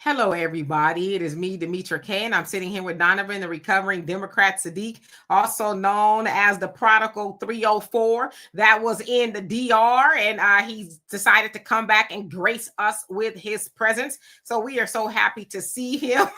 Hello, everybody. It is me, Demetra K, and I'm sitting here with Donovan, the recovering Democrat Saadiq, also known as the Prodigal 304 that was in the DR, and he's decided to come back and grace us with his presence. So we are so happy to see him.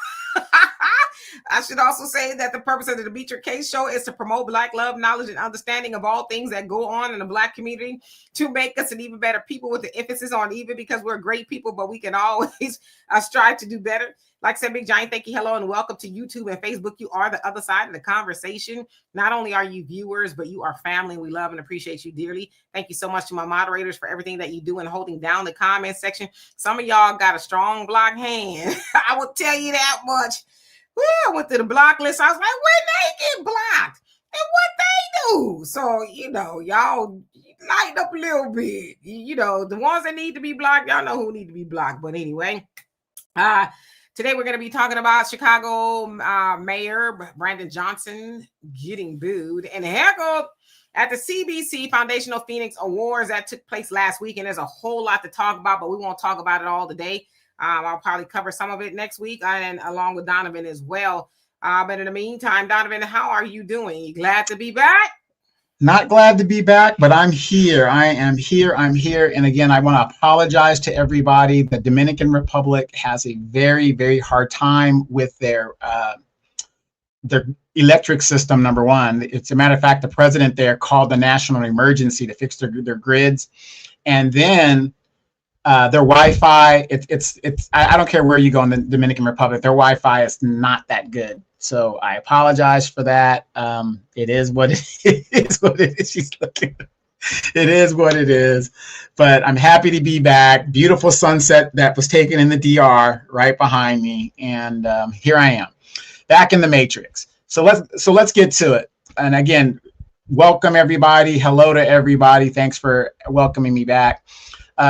I should also say that the purpose of the Demetra K show is to promote Black love, knowledge, and understanding of all things that go on in the Black community to make us an even better people, with the emphasis on even, because we're great people, but we can always strive to do better. Like I said, big giant thank you, hello, and welcome to YouTube and Facebook. You are the other side of the conversation. Not only are you viewers, but you are family. We love and appreciate you dearly. Thank you so much to my moderators for everything that you do and holding down the comment section. Some of y'all got a strong block hand. I will tell you that much. I went to the block list. I was like, when they get blocked and what they do. So, y'all lighten up a little bit. The ones that need to be blocked, y'all know who need to be blocked. But anyway, today we're going to be talking about Chicago Mayor Brandon Johnson getting booed and heckled at the CBC Foundational Phoenix Awards that took place last week. And there's a whole lot to talk about, but we won't talk about it all today. I'll probably cover some of it next week and along with Donovan as well. But in the meantime, Donovan, how are you doing? You glad to be back? Not glad to be back, but I'm here. I am here. I'm here. And again, I want to apologize to everybody. The Dominican Republic has a very, very hard time with their electric system, number one. It's a matter of fact, the president there called the national emergency to fix their grids. And then their Wi-Fi, I don't care where you go in the Dominican Republic, their Wi-Fi is not that good. So I apologize for that. It is what it is. What it is. She's looking. It is what it is. But I'm happy to be back. Beautiful sunset that was taken in the DR right behind me, and here I am, back in the Matrix. So let's get to it. And again, welcome everybody. Hello to everybody. Thanks for welcoming me back.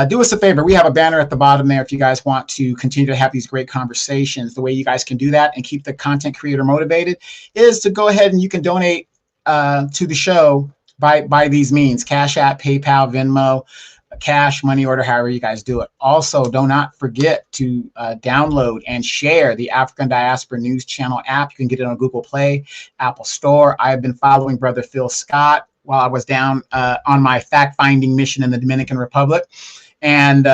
Do us a favor. We have a banner at the bottom there if you guys want to continue to have these great conversations. The way you guys can do that and keep the content creator motivated is to go ahead and you can donate to the show by these means: Cash App, PayPal, Venmo, cash, money order, however you guys do it. Also, do not forget to download and share the African Diaspora News Channel app. You can get it on Google Play, Apple Store. I have been following Brother Phil Scott while I was down on my fact-finding mission in the Dominican Republic. And,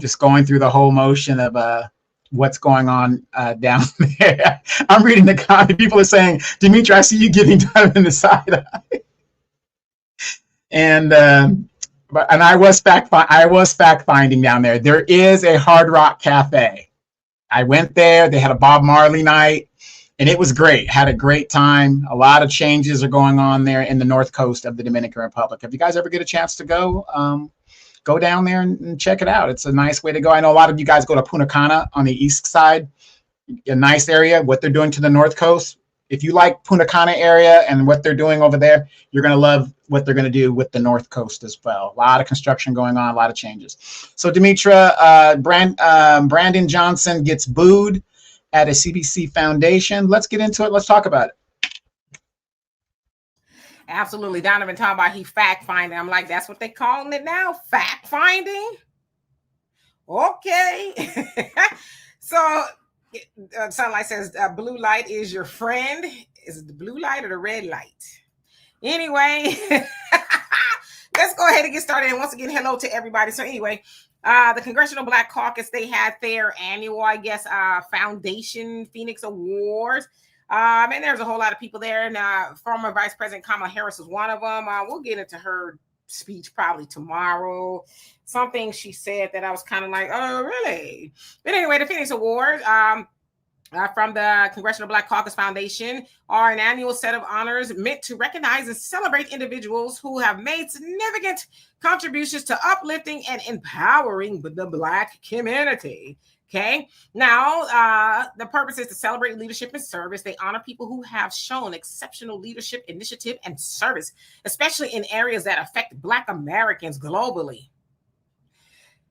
just going through the whole motion of what's going on down there. I'm reading the comment. People are saying, Demetra, I see you giving Donovan the side eye. And I was fact-finding down there. There is a Hard Rock Cafe. I went there. They had a Bob Marley night. And it was great. Had a great time. A lot of changes are going on there in the north coast of the Dominican Republic. If you guys ever get a chance to go, go down there and check it out. It's a nice way to go. I know a lot of you guys go to Punta Cana on the east side, a nice area. What they're doing to the north coast. If you like Punta Cana area and what they're doing over there, you're going to love what they're going to do with the north coast as well. A lot of construction going on, a lot of changes. So Demetra, Brandon Johnson gets booed at a CBC foundation. Let's get into it. Let's talk about it. Absolutely. Donovan talking about he fact finding. I'm like, that's what they calling it now? Fact finding? Okay. So Sunlight says blue light is your friend. Is it the blue light or the red light? Anyway, let's go ahead and get started. And once again, hello to everybody. So anyway, the Congressional Black Caucus, they had their annual, Foundation Phoenix Awards. And there's a whole lot of people there. And former Vice President Kamala Harris was one of them. We'll get into her speech probably tomorrow. Something she said that I was kind of like, oh, really? But anyway, the Phoenix Awards from the Congressional Black Caucus Foundation are an annual set of honors meant to recognize and celebrate individuals who have made significant contributions to uplifting and empowering the Black community. Okay. Now, the purpose is to celebrate leadership and service. They honor people who have shown exceptional leadership, initiative, and service, especially in areas that affect Black Americans globally.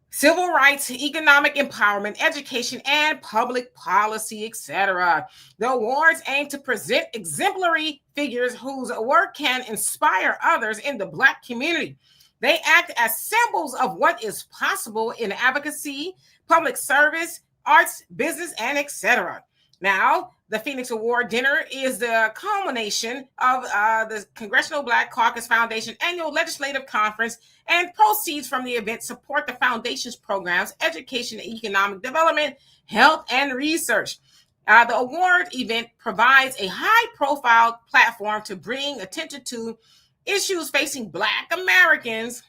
Civil rights, economic empowerment, education, and public policy, etc. The awards aim to present exemplary figures whose work can inspire others in the Black community. They act as symbols of what is possible in advocacy, public service, arts, business, and etc. Now, the Phoenix Award dinner is the culmination of the Congressional Black Caucus Foundation annual legislative conference, and proceeds from the event support the foundation's programs, education and economic development, health, and research. The award event provides a high-profile platform to bring attention to issues facing Black Americans,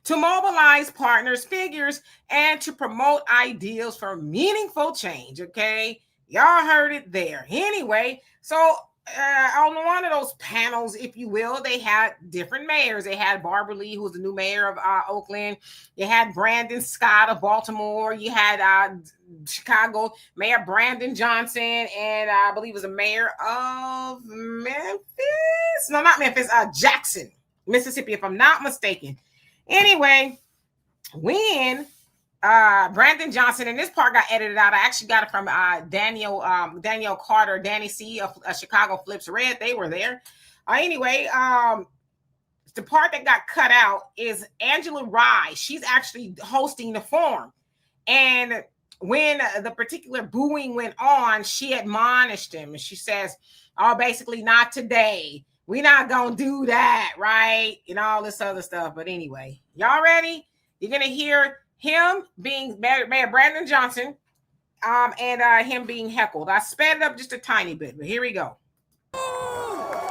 to mobilize partners, figures, and to promote ideals for meaningful change. Okay, y'all heard it there. Anyway, so on one of those panels, if you will, they had different mayors. They had Barbara Lee, who was the new mayor of Oakland. You had Brandon Scott of Baltimore. You had Chicago Mayor Brandon Johnson, and I believe it was the mayor of Memphis. No, not Memphis. Jackson, Mississippi, if I'm not mistaken. Anyway, when Brandon Johnson, and this part got edited out. I actually got it from Daniel Carter, Danny C of Chicago Flips Red. They were there. Anyway, the part that got cut out is Angela Rye. She's actually hosting the forum. And when the particular booing went on, she admonished him. And she says, oh, basically not today. We're not going to do that, right? And all this other stuff. But anyway, y'all ready? You're going to hear him being Mayor Brandon Johnson and him being heckled. I sped it up just a tiny bit, but here we go. Boo!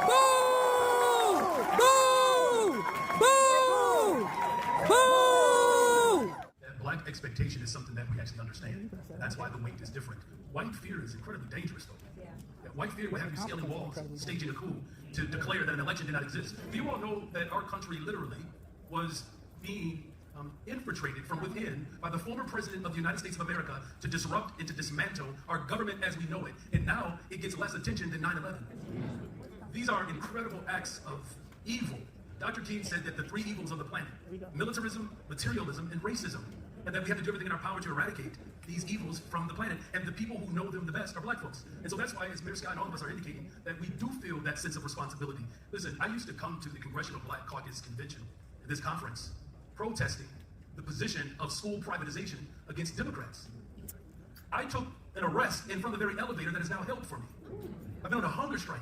Boo! Boo! Boo! That Black expectation is something that we actually understand. That's why the weight is different. White fear is incredibly dangerous, though. That white fear will have you scaling walls, staging a coup to declare that an election did not exist. Do you all know that our country literally was being infiltrated from within by the former president of the United States of America to disrupt and to dismantle our government as we know it? And now it gets less attention than 9/11. These are incredible acts of evil. Dr. King said that the three evils of the planet, militarism, materialism, and racism, and that we have to do everything in our power to eradicate these evils from the planet. And the people who know them the best are Black folks. And so that's why, as Mayor Scott and all of us are indicating, that we do feel that sense of responsibility. Listen, I used to come to the Congressional Black Caucus Convention, this conference, protesting the position of school privatization against Democrats. I took an arrest in front of the very elevator that is now held for me. I've been on a hunger strike.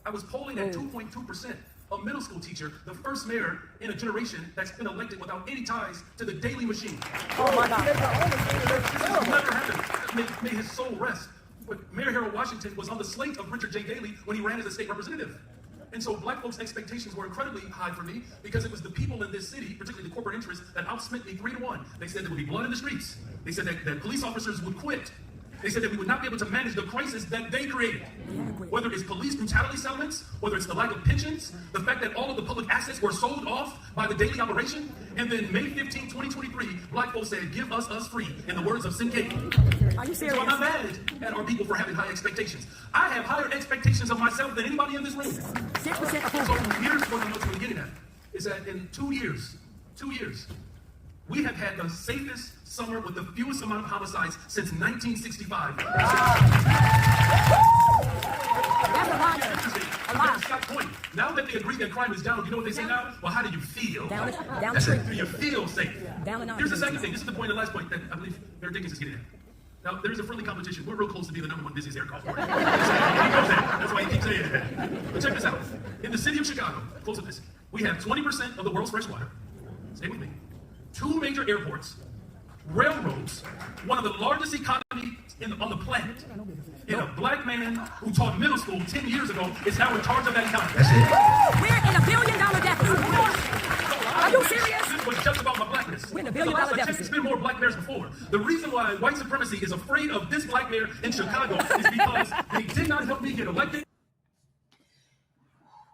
I was polling at 2.2%. A middle school teacher, the first mayor in a generation that's been elected without any ties to the daily machine. Oh my God. This has never happened. May his soul rest. But Mayor Harold Washington was on the slate of Richard J. Daley when he ran as a state representative. And so Black folks' expectations were incredibly high for me because it was the people in this city, particularly the corporate interests, that outspent me 3-1. They said there would be blood in the streets. They said that police officers would quit. They said that we would not be able to manage the crisis that they created. Whether it's police brutality settlements, whether it's the lack of pensions, the fact that all of the public assets were sold off by the daily operation. And then May 15, 2023, Black folks said, give us free, in the words of Sinkei. Are you serious? So I'm not mad at our people for having high expectations. I have higher expectations of myself than anybody in this room. 6% approval. So here's what I'm really getting at, is that in 2 years, we have had the safest summer with the fewest amount of homicides since 1965. That's a lot. Scott's point. Now that they agree that crime is down, you know what they say now? Well, how do you feel? Down the That's it. street. Do you feel safe? Down and Here's the second thing. This is the point, the last point that I believe Mayor Dickens is getting at. Now, there's a friendly competition. We're real close to being the #1 busiest aircraft port. He knows that. That's why he keeps saying that. But check this out. In the city of Chicago, close to this, we have 20% of the world's fresh water. Stay with me. 2 major airports, railroads, one of the largest economies on the planet. And a Black man who taught middle school 10 years ago is now in charge of that economy. That's it. We're in $1 billion deficit. Are you serious? This was just about my Blackness. We're in $1 billion deficit. It's been more Black mayors before. The reason why white supremacy is afraid of this Black mayor in Chicago is because they did not help me get elected.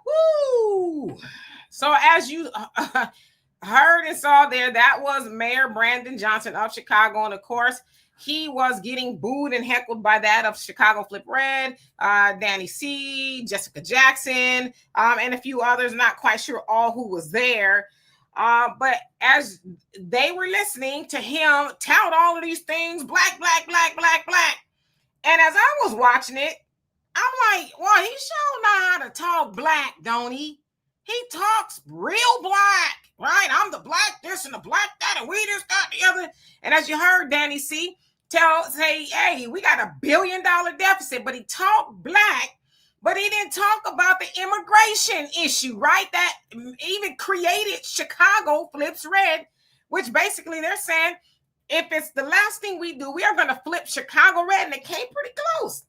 Woo! So as you heard and saw there, that was Mayor Brandon Johnson of Chicago. And of course, he was getting booed and heckled by that of Chicago Flip Red, Danny C, Jessica Jackson, and a few others. Not quite sure all who was there. But as they were listening to him tout all of these things, black. And as I was watching it, I'm like, well, he sure know how to talk black, don't he? He talks real black. right? I'm the black this and the black that, and we this, that, the other. And as you heard Danny C say, hey, we got $1 billion deficit, but he talked black, but he didn't talk about the immigration issue, right? That even created Chicago flips red, which basically they're saying, if it's the last thing we do, we are going to flip Chicago red, and they came pretty close.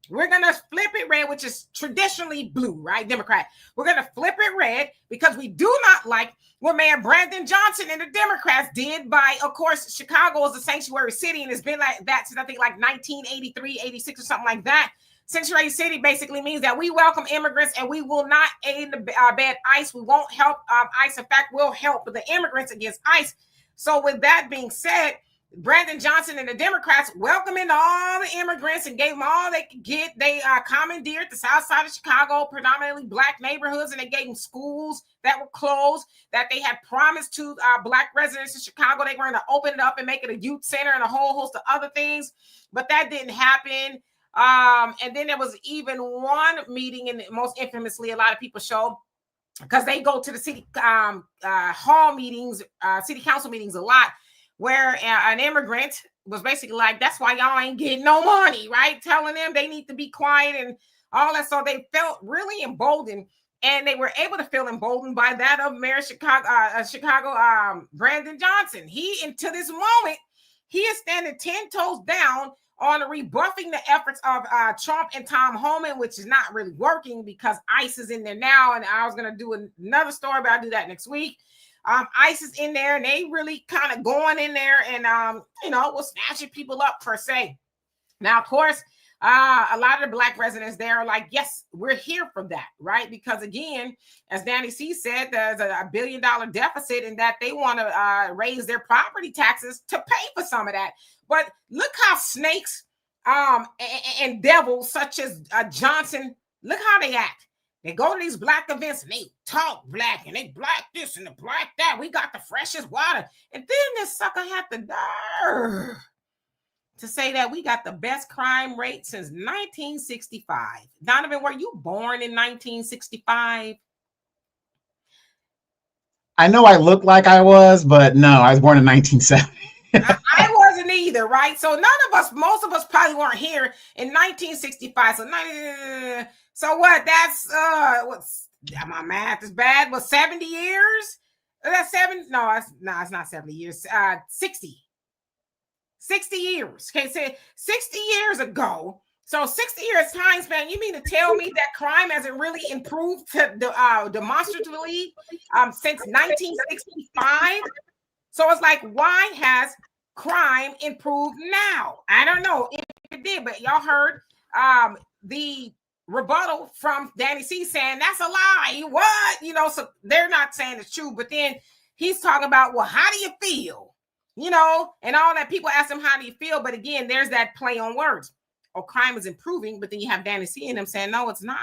We're going to flip it red, which is traditionally blue, right? Democrat. We're going to flip it red because we do not like what Mayor Brandon Johnson and the Democrats did by, of course, Chicago is a sanctuary city, and it's been like that since I think like 1983, 86 or something like that. Sanctuary city basically means that we welcome immigrants and we will not aid the bad ICE. We won't help ICE. In fact, we'll help the immigrants against ICE. So with that being said, Brandon Johnson and the Democrats welcoming all the immigrants and gave them all they could get. They commandeered the south side of Chicago, predominantly black neighborhoods, and they gave them schools that were closed that they had promised to black residents in Chicago. They were going to open it up and make it a youth center and a whole host of other things, but that didn't happen. And then there was even one meeting, and most infamously, a lot of people show, because they go to the city hall meetings, city council meetings a lot, where an immigrant was basically like, that's why y'all ain't getting no money, right? Telling them they need to be quiet and all that. So they felt really emboldened, and they were able to feel emboldened by that of Mayor Chicago, Brandon Johnson. He, until this moment, he is standing 10 toes down on rebuffing the efforts of Trump and Tom Homan, which is not really working because ICE is in there now. And I was going to do another story, but I'll do that next week. ICE is in there, and they really kind of going in there and, was snatching people up per se. Now, of course, a lot of the black residents there are like, yes, we're here for that, right? Because again, as Danny C said, there's a $1 billion deficit, and that they want to raise their property taxes to pay for some of that. But look how snakes and devils such as Johnson, look how they act. They go to these black events and they talk black and they black this and the black that. We got the freshest water. And then this sucker had the nerve to say that we got the best crime rate since 1965. Donovan, were you born in 1965? I know I look like I was, but no, I was born in 1970. I wasn't either, right? So most of us probably weren't here in 1965. So what? That's my math is bad. Was 70 years? That's 7? No, it's not 70 years. 60 years. Okay, so 60 years ago. So 60 years time span. You mean to tell me that crime hasn't really improved demonstratively since 1965? So it's like, why has crime improved now? I don't know if it did, but y'all heard the rebuttal from Danny C saying that's a lie. What? So they're not saying it's true, but then he's talking about, well, how do you feel? And all that. People ask him, how do you feel? But again, there's that play on words. Oh, crime is improving, but then you have Danny C and them saying, no, it's not.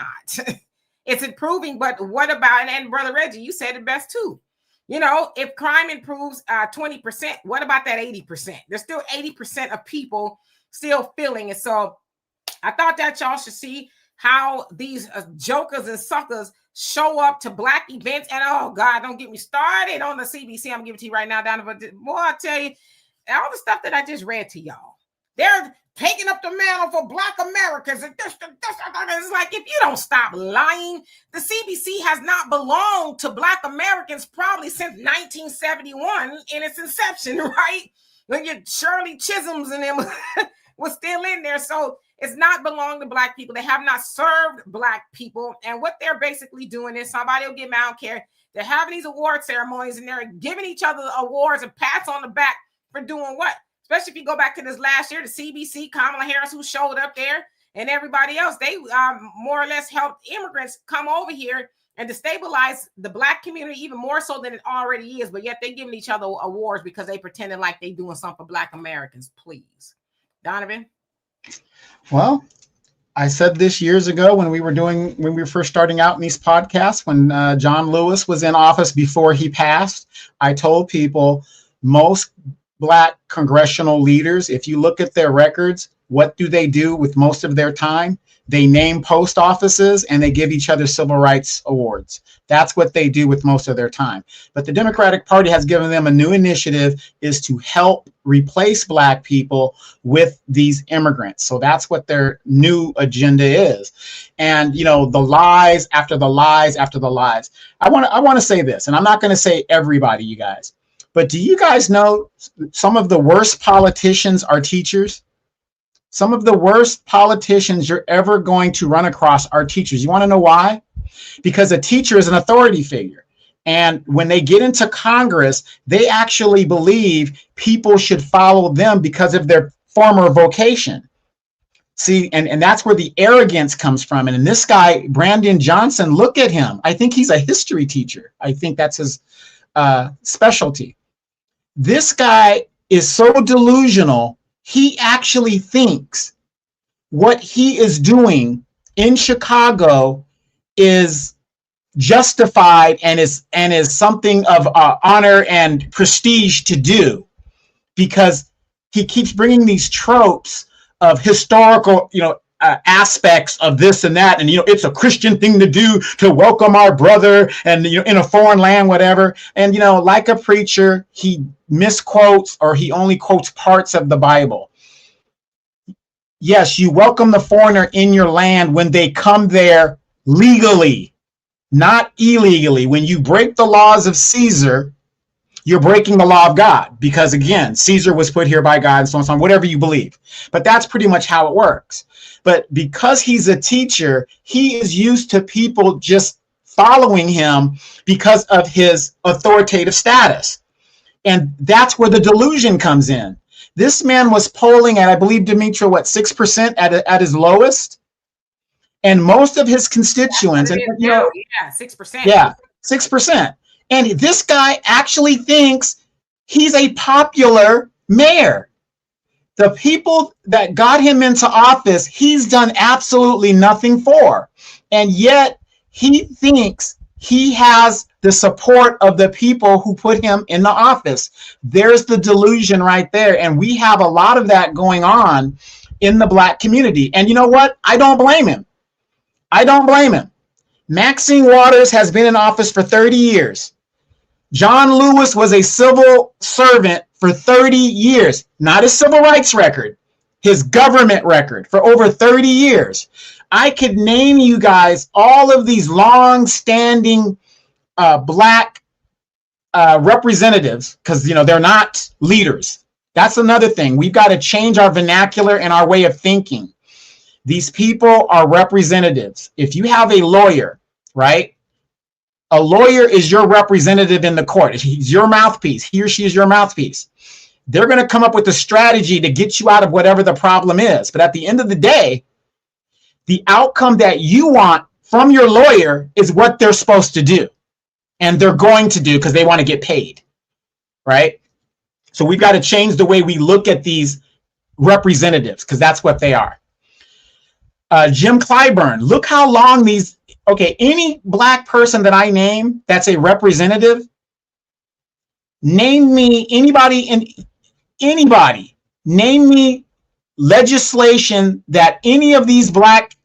It's improving, but what about, and Brother Reggie, you said it best too. If crime improves 20%, what about that 80%? There's still 80% of people still feeling it. So I thought that y'all should see how these jokers and suckers show up to black events. And oh God, don't get me started on the CBC. I'm gonna give it to you right now, Donovan. Boy, I tell you, all the stuff that I just read to y'all, they're taking up the mantle for black Americans. And this. It's like, if you don't stop lying, the CBC has not belonged to black Americans probably since 1971 in its inception, right? When your Shirley Chisholms and them was still in there. So it's not belonged to black people. They have not served black people. And what they're basically doing is, somebody will get mad, I don't care. They're having these award ceremonies and they're giving each other awards and pats on the back for doing what? Especially if you go back to this last year, the CBC, Kamala Harris, who showed up there, and everybody else, they more or less helped immigrants come over here and destabilize the black community even more so than it already is. But yet they're giving each other awards because they pretending like they doing something for black Americans. Please. Donovan? Well, I said this years ago when we were first starting out in these podcasts, when John Lewis was in office before he passed, I told people most black congressional leaders, if you look at their records, what do they do with most of their time? They name post offices and they give each other civil rights awards. That's what they do with most of their time. But the Democratic Party has given them a new initiative, is to help replace Black people with these immigrants. So that's what their new agenda is. And, you know, the lies after the lies after the lies. I want to say this, and I'm not going to say everybody, you guys, but do you guys know some of the worst politicians are teachers? Some of the worst politicians you're ever going to run across are teachers. You want to know why? Because a teacher is an authority figure. And when they get into Congress, they actually believe people should follow them because of their former vocation. See, and that's where the arrogance comes from. And this guy, Brandon Johnson, look at him. I think he's a history teacher. I think that's his specialty. This guy is so delusional. He actually thinks what he is doing in Chicago is justified and is something of honor and prestige to do, because he keeps bringing these tropes of historical, aspects of this and that, and it's a Christian thing to do to welcome our brother, and in a foreign land, whatever. And like a preacher, he misquotes, or he only quotes parts of the Bible. Yes, you welcome the foreigner in your land when they come there legally, not illegally. When you break the laws of Caesar, you're breaking the law of God, because again, Caesar was put here by God, and so on, whatever you believe. But that's pretty much how it works. But because he's a teacher, he is used to people just following him because of his authoritative status. And that's where the delusion comes in. This man was polling at, I believe, Demetra, 6% at his lowest? And most of his constituents, and 6%. Yeah, 6%. And this guy actually thinks he's a popular mayor. The people that got him into office, he's done absolutely nothing for. And yet he thinks he has the support of the people who put him in the office. There's the delusion right there. And we have a lot of that going on in the Black community. And you know what? I don't blame him. I don't blame him. Maxine Waters has been in office for 30 years. John Lewis was a civil servant for 30 years, not his civil rights record, his government record for over 30 years. I could name you guys all of these long-standing Black representatives, because they're not leaders. That's another thing. We've got to change our vernacular and our way of thinking. These people are representatives. If you have a lawyer, right? A lawyer is your representative in the court. He's your mouthpiece. He or she is your mouthpiece. They're going to come up with a strategy to get you out of whatever the problem is. But at the end of the day, the outcome that you want from your lawyer is what they're supposed to do. And they're going to do because they want to get paid, right? So we've got to change the way we look at these representatives, because that's what they are. Jim Clyburn, look how long these... Okay, any Black person that I name that's a representative, name me name me legislation that any of these Black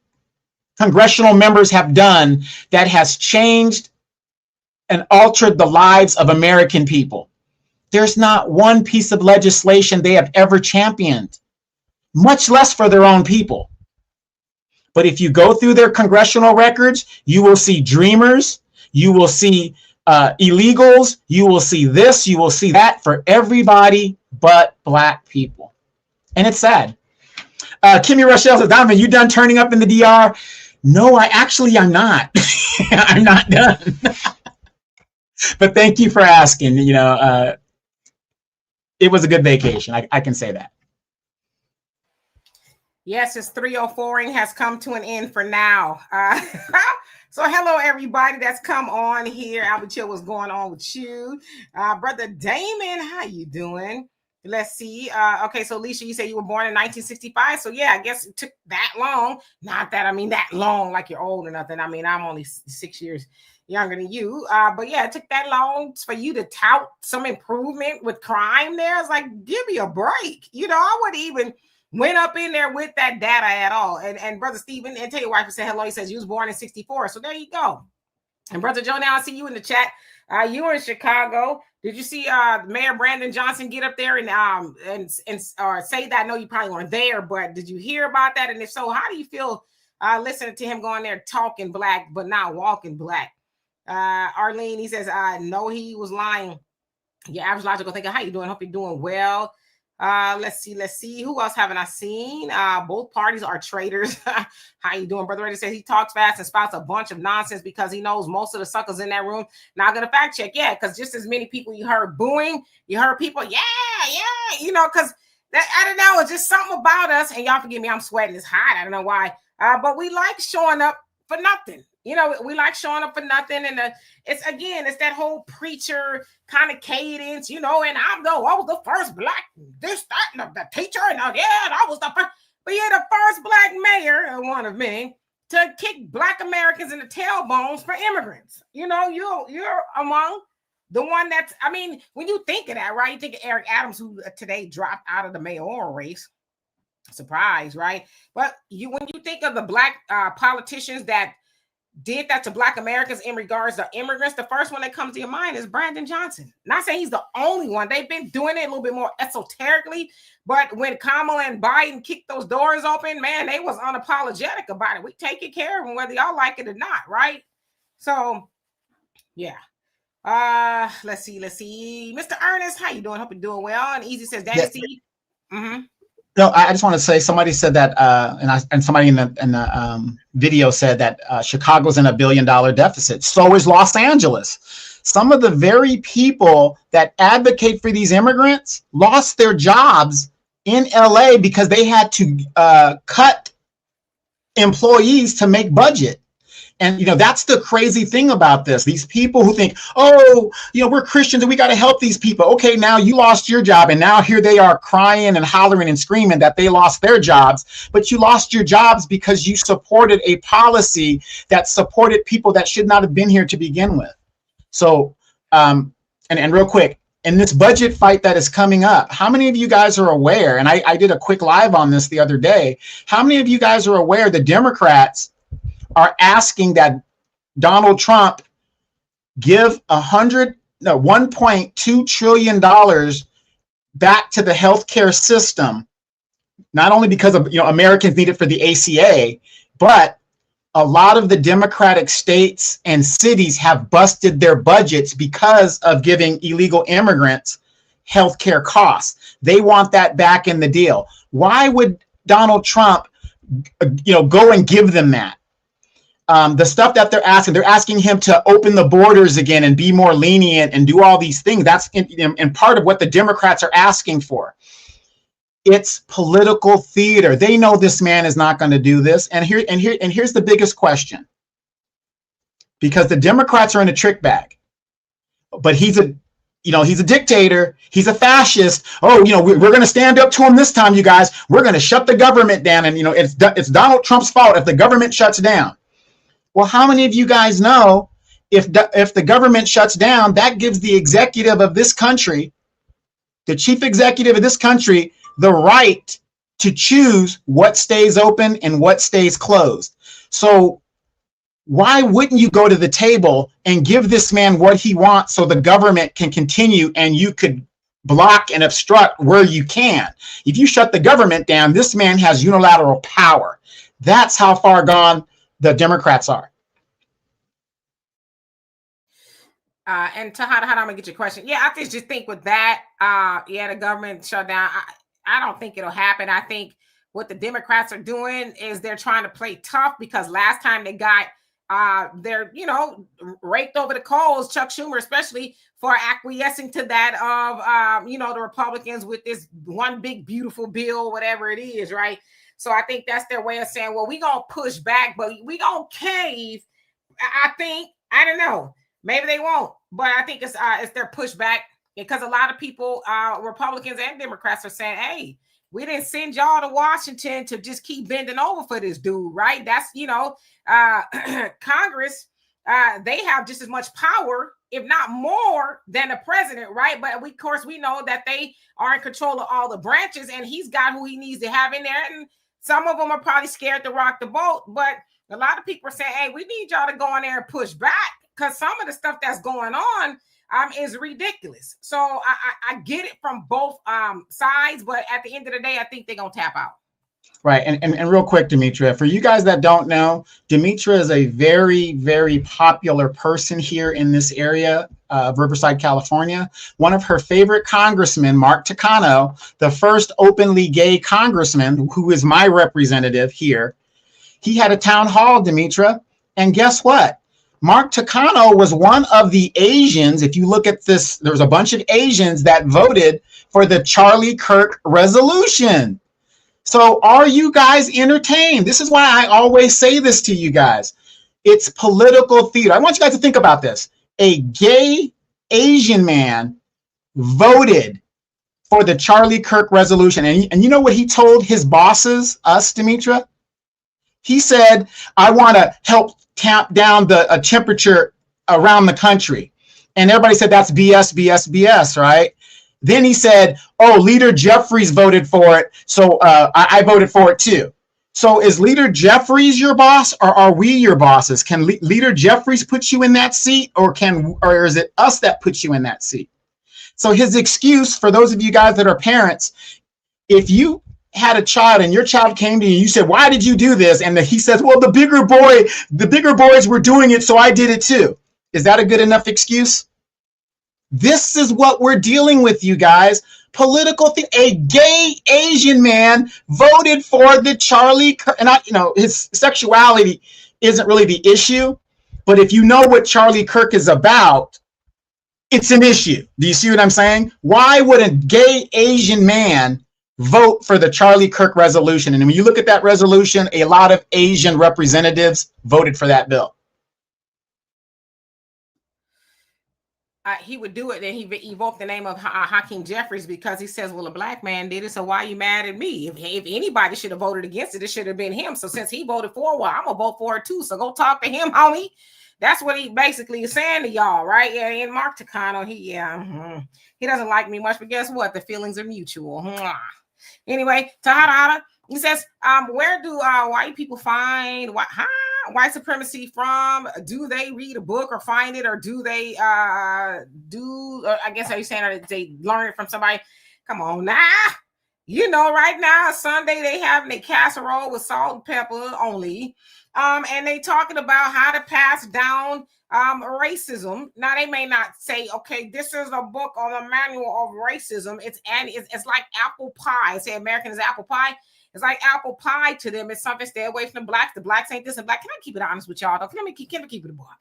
congressional members have done that has changed and altered the lives of American people. There's not one piece of legislation they have ever championed, much less for their own people. But if you go through their congressional records, you will see dreamers, you will see illegals, you will see this, you will see that for everybody but Black people. And it's sad. Kimmy Rochelle says, Donovan, you done turning up in the DR? No, I actually am not. I'm not done. But thank you for asking. It was a good vacation. I can say that. Yes, it's 3:04 has come to an end for now. So hello, everybody that's come on here. Albert Chill, what's going on with you? Brother Damon, how you doing? Let's see. Okay, so Alicia, you said you were born in 1965. So yeah, I guess it took that long. Not that I mean that long, like you're old or nothing. I mean, I'm only 6 years younger than you. But yeah, it took that long for you to tout some improvement with crime there. It's like, give me a break. I wouldn't even went up in there with that data at all. And Brother Stephen, and tell your wife to say hello. He says you was born in 64. So there you go. And Brother Joe, now I see you in the chat. You were in Chicago. Did you see Mayor Brandon Johnson get up there and say that? I know you probably weren't there, but did you hear about that? And if so, how do you feel listening to him going there talking black but not walking black? Arlene, he says, no, he was lying. Your average logical thinker, how you doing? Hope you're doing well. Let's see. Who else haven't I seen? Both parties are traitors. How you doing? Brother Reddy says he talks fast and spouts a bunch of nonsense because he knows most of the suckers in that room not gonna fact check. Yeah, because just as many people you heard booing, you heard people, yeah, because that, I don't know, it's just something about us. And y'all forgive me, I'm sweating. It's hot. I don't know why. But we like showing up for nothing. We like showing up for nothing. And it's that whole preacher kind of cadence, and I was the first black, this, that, and the teacher. And I was the first. But you're the first black mayor, one of many, to kick black Americans in the tailbones for immigrants. You're among the one that's, when you think of that, right? You think of Eric Adams, who today dropped out of the mayoral race. Surprise, right? But when you think of the black politicians that did that to black Americans in regards to immigrants, the first one that comes to your mind is Brandon Johnson. Not saying he's the only one. They've been doing it a little bit more esoterically, but when Kamala and Biden kicked those doors open, man, they was unapologetic about it. We taking care of them whether y'all like it or not, right? So yeah. Let's see. Mr. Ernest, how you doing? Hope you're doing well. And Easy says, Danny C. Mm-hmm. No, I just want to say, somebody said that, and somebody in the video said that Chicago's in $1 billion deficit. So is Los Angeles. Some of the very people that advocate for these immigrants lost their jobs in LA because they had to cut employees to make budget. And, that's the crazy thing about this. These people who think, we're Christians and we got to help these people. Okay, now you lost your job. And now here they are crying and hollering and screaming that they lost their jobs. But you lost your jobs because you supported a policy that supported people that should not have been here to begin with. So, and real quick, in this budget fight that is coming up, how many of you guys are aware, and I did a quick live on this the other day, how many of you guys are aware the Democrats are asking that Donald Trump give $1.2 trillion back to the healthcare system, not only because of Americans need it for the ACA, but a lot of the Democratic states and cities have busted their budgets because of giving illegal immigrants healthcare costs. They want that back in the deal. Why would Donald Trump go and give them that? The stuff that they're asking him to open the borders again and be more lenient and do all these things. That's in part of what the Democrats are asking for. It's political theater. They know this man is not going to do this. And here's the biggest question. Because the Democrats are in a trick bag, but he's a dictator. He's a fascist. We're going to stand up to him this time, you guys. We're going to shut the government down. And, it's Donald Trump's fault if the government shuts down. Well, how many of you guys know if the government shuts down, that gives the executive of this country, the chief executive of this country, the right to choose what stays open and what stays closed. So why wouldn't you go to the table and give this man what he wants so the government can continue and you could block and obstruct where you can? If you shut the government down, this man has unilateral power. That's how far gone the Democrats are. And Tahada, I'm gonna get your question. Yeah, I just think with that, the government shutdown. I don't think it'll happen. I think what the Democrats are doing is they're trying to play tough because last time they got they're raked over the coals, Chuck Schumer especially, for acquiescing to that of the Republicans with this one big beautiful bill, whatever it is, right? So I think that's their way of saying, well, we gonna push back, but we gonna cave. I don't know. Maybe they won't, but I think it's their pushback because a lot of people, Republicans and Democrats, are saying, hey, we didn't send y'all to Washington to just keep bending over for this dude, right? That's, Congress, they have just as much power if not more than the president, right? But of course, we know that they are in control of all the branches, and he's got who he needs to have in there. And some of them are probably scared to rock the boat, but a lot of people are saying, hey, we need y'all to go in there and push back, because some of the stuff that's going on is ridiculous. So I get it from both sides, but at the end of the day, I think they're going to tap out. Right. And real quick, Demetra, for you guys that don't know, Demetra is a very, very popular person here in this area of Riverside, California. One of her favorite congressmen, Mark Takano, the first openly gay congressman, who is my representative here, he had a town hall, Demetra. And guess what? Mark Takano was one of the Asians. If you look at this, there was a bunch of Asians that voted for the Charlie Kirk resolution. So are you guys entertained? This is why I always say this to you guys. It's political theater. I want you guys to think about this. A gay Asian man voted for the Charlie Kirk resolution. And you know what he told his bosses, us, Demetra? He said, I want to help tamp down the temperature around the country. And everybody said, that's BS, BS, BS, right? Then he said, oh, Leader Jeffries voted for it, so I voted for it too. So is Leader Jeffries your boss, or are we your bosses? Can Leader Jeffries put you in that seat, or is it us that puts you in that seat? So his excuse, for those of you guys that are parents, if you had a child and your child came to you, you said, why did you do this? And he says, well, the bigger boys were doing it, so I did it too. Is that a good enough excuse? This is what we're dealing with, you guys. Political thing. A gay Asian man voted for the Charlie Kirk, and his sexuality isn't really the issue, but if you know what Charlie Kirk is about, it's an issue. Do you see what I'm saying? Why would a gay Asian man vote for the Charlie Kirk resolution? And when you look at that resolution, a lot of Asian representatives voted for that bill. He would do it, and he evoked the name of Hakeem Jeffries, because he says, well, a black man did it, so why are you mad at me? If anybody should have voted against it, it should have been him. So since he voted for it, well, I'm going to vote for it too. So go talk to him, homie. That's what he basically is saying to y'all, right? Yeah, and Mark Takano, he doesn't like me much, but guess what? The feelings are mutual. Anyway, Tahada, he says, where do white people find white supremacy from? Do they read a book or find it, or do they I guess, are you saying, or they learn it from somebody? Come on now. Right now, Sunday, they having a casserole with salt and pepper only. And they talking about how to pass down racism. Now, they may not say, okay, this is a book on a manual of racism. It's like apple pie. Say American is apple pie. It's like apple pie to them. It's something, stay away from the blacks. The blacks ain't this and black. Can I keep it honest with y'all, though? Can I keep it a buck?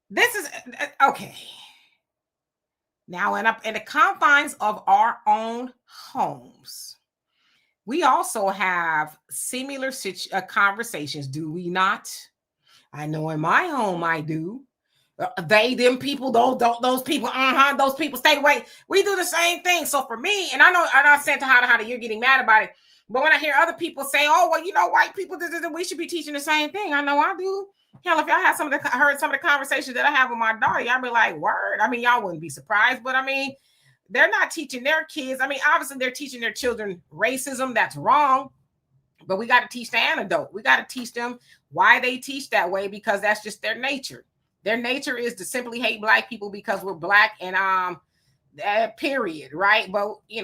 This is okay. Now, in the confines of our own homes, we also have similar conversations, do we not? I know in my home I do. They, them people, those people, those people, stay away. We do the same thing. So for me, and I know I'm not saying to how you're getting mad about it, but when I hear other people say, oh, well, white people, we should be teaching the same thing. I know I do. Hell, if y'all have heard some of the conversations that I have with my daughter, y'all be like, word. I mean, y'all wouldn't be surprised, but I mean, they're not teaching their kids. I mean, obviously they're teaching their children racism. That's wrong. But we got to teach the antidote. We got to teach them why they teach that way, because that's just their nature. Their nature is to simply hate black people because we're black, and period, right? But I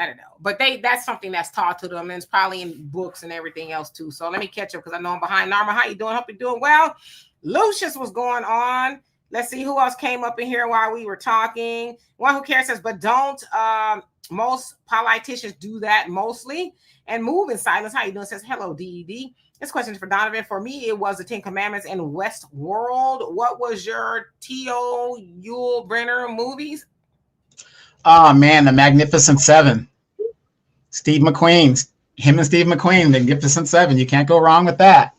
don't know. But that's something that's taught to them, and it's probably in books and everything else too. So let me catch up, because I know I'm behind. Narma, how you doing? Hope you're doing well. Lucius was going on. Let's see who else came up in here while we were talking. One who cares says, but don't most politicians do that mostly and move in silence? How you doing? Says, hello, DED. This question is for Donovan. For me, it was the 10 Commandments and Westworld. What was your T.O. Yul Brynner movies? Oh, man, The Magnificent Seven. Steve McQueen. Him and Steve McQueen, The Magnificent Seven. You can't go wrong with that.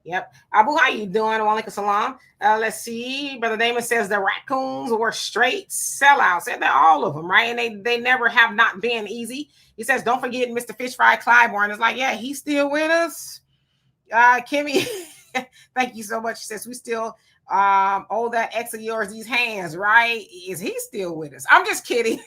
Yep. Abu, how you doing? Walaikum salam. Let's see. Brother Damon says the raccoons were straight sellouts. And they're all of them, right? And they never have not been easy. He says, don't forget Mr. Fish Fry Clyburn. It's like, yeah, he's still with us. Kimmy Thank you so much. She says we still owe that ex of yours these hands, right? Is he still with us? I'm just kidding.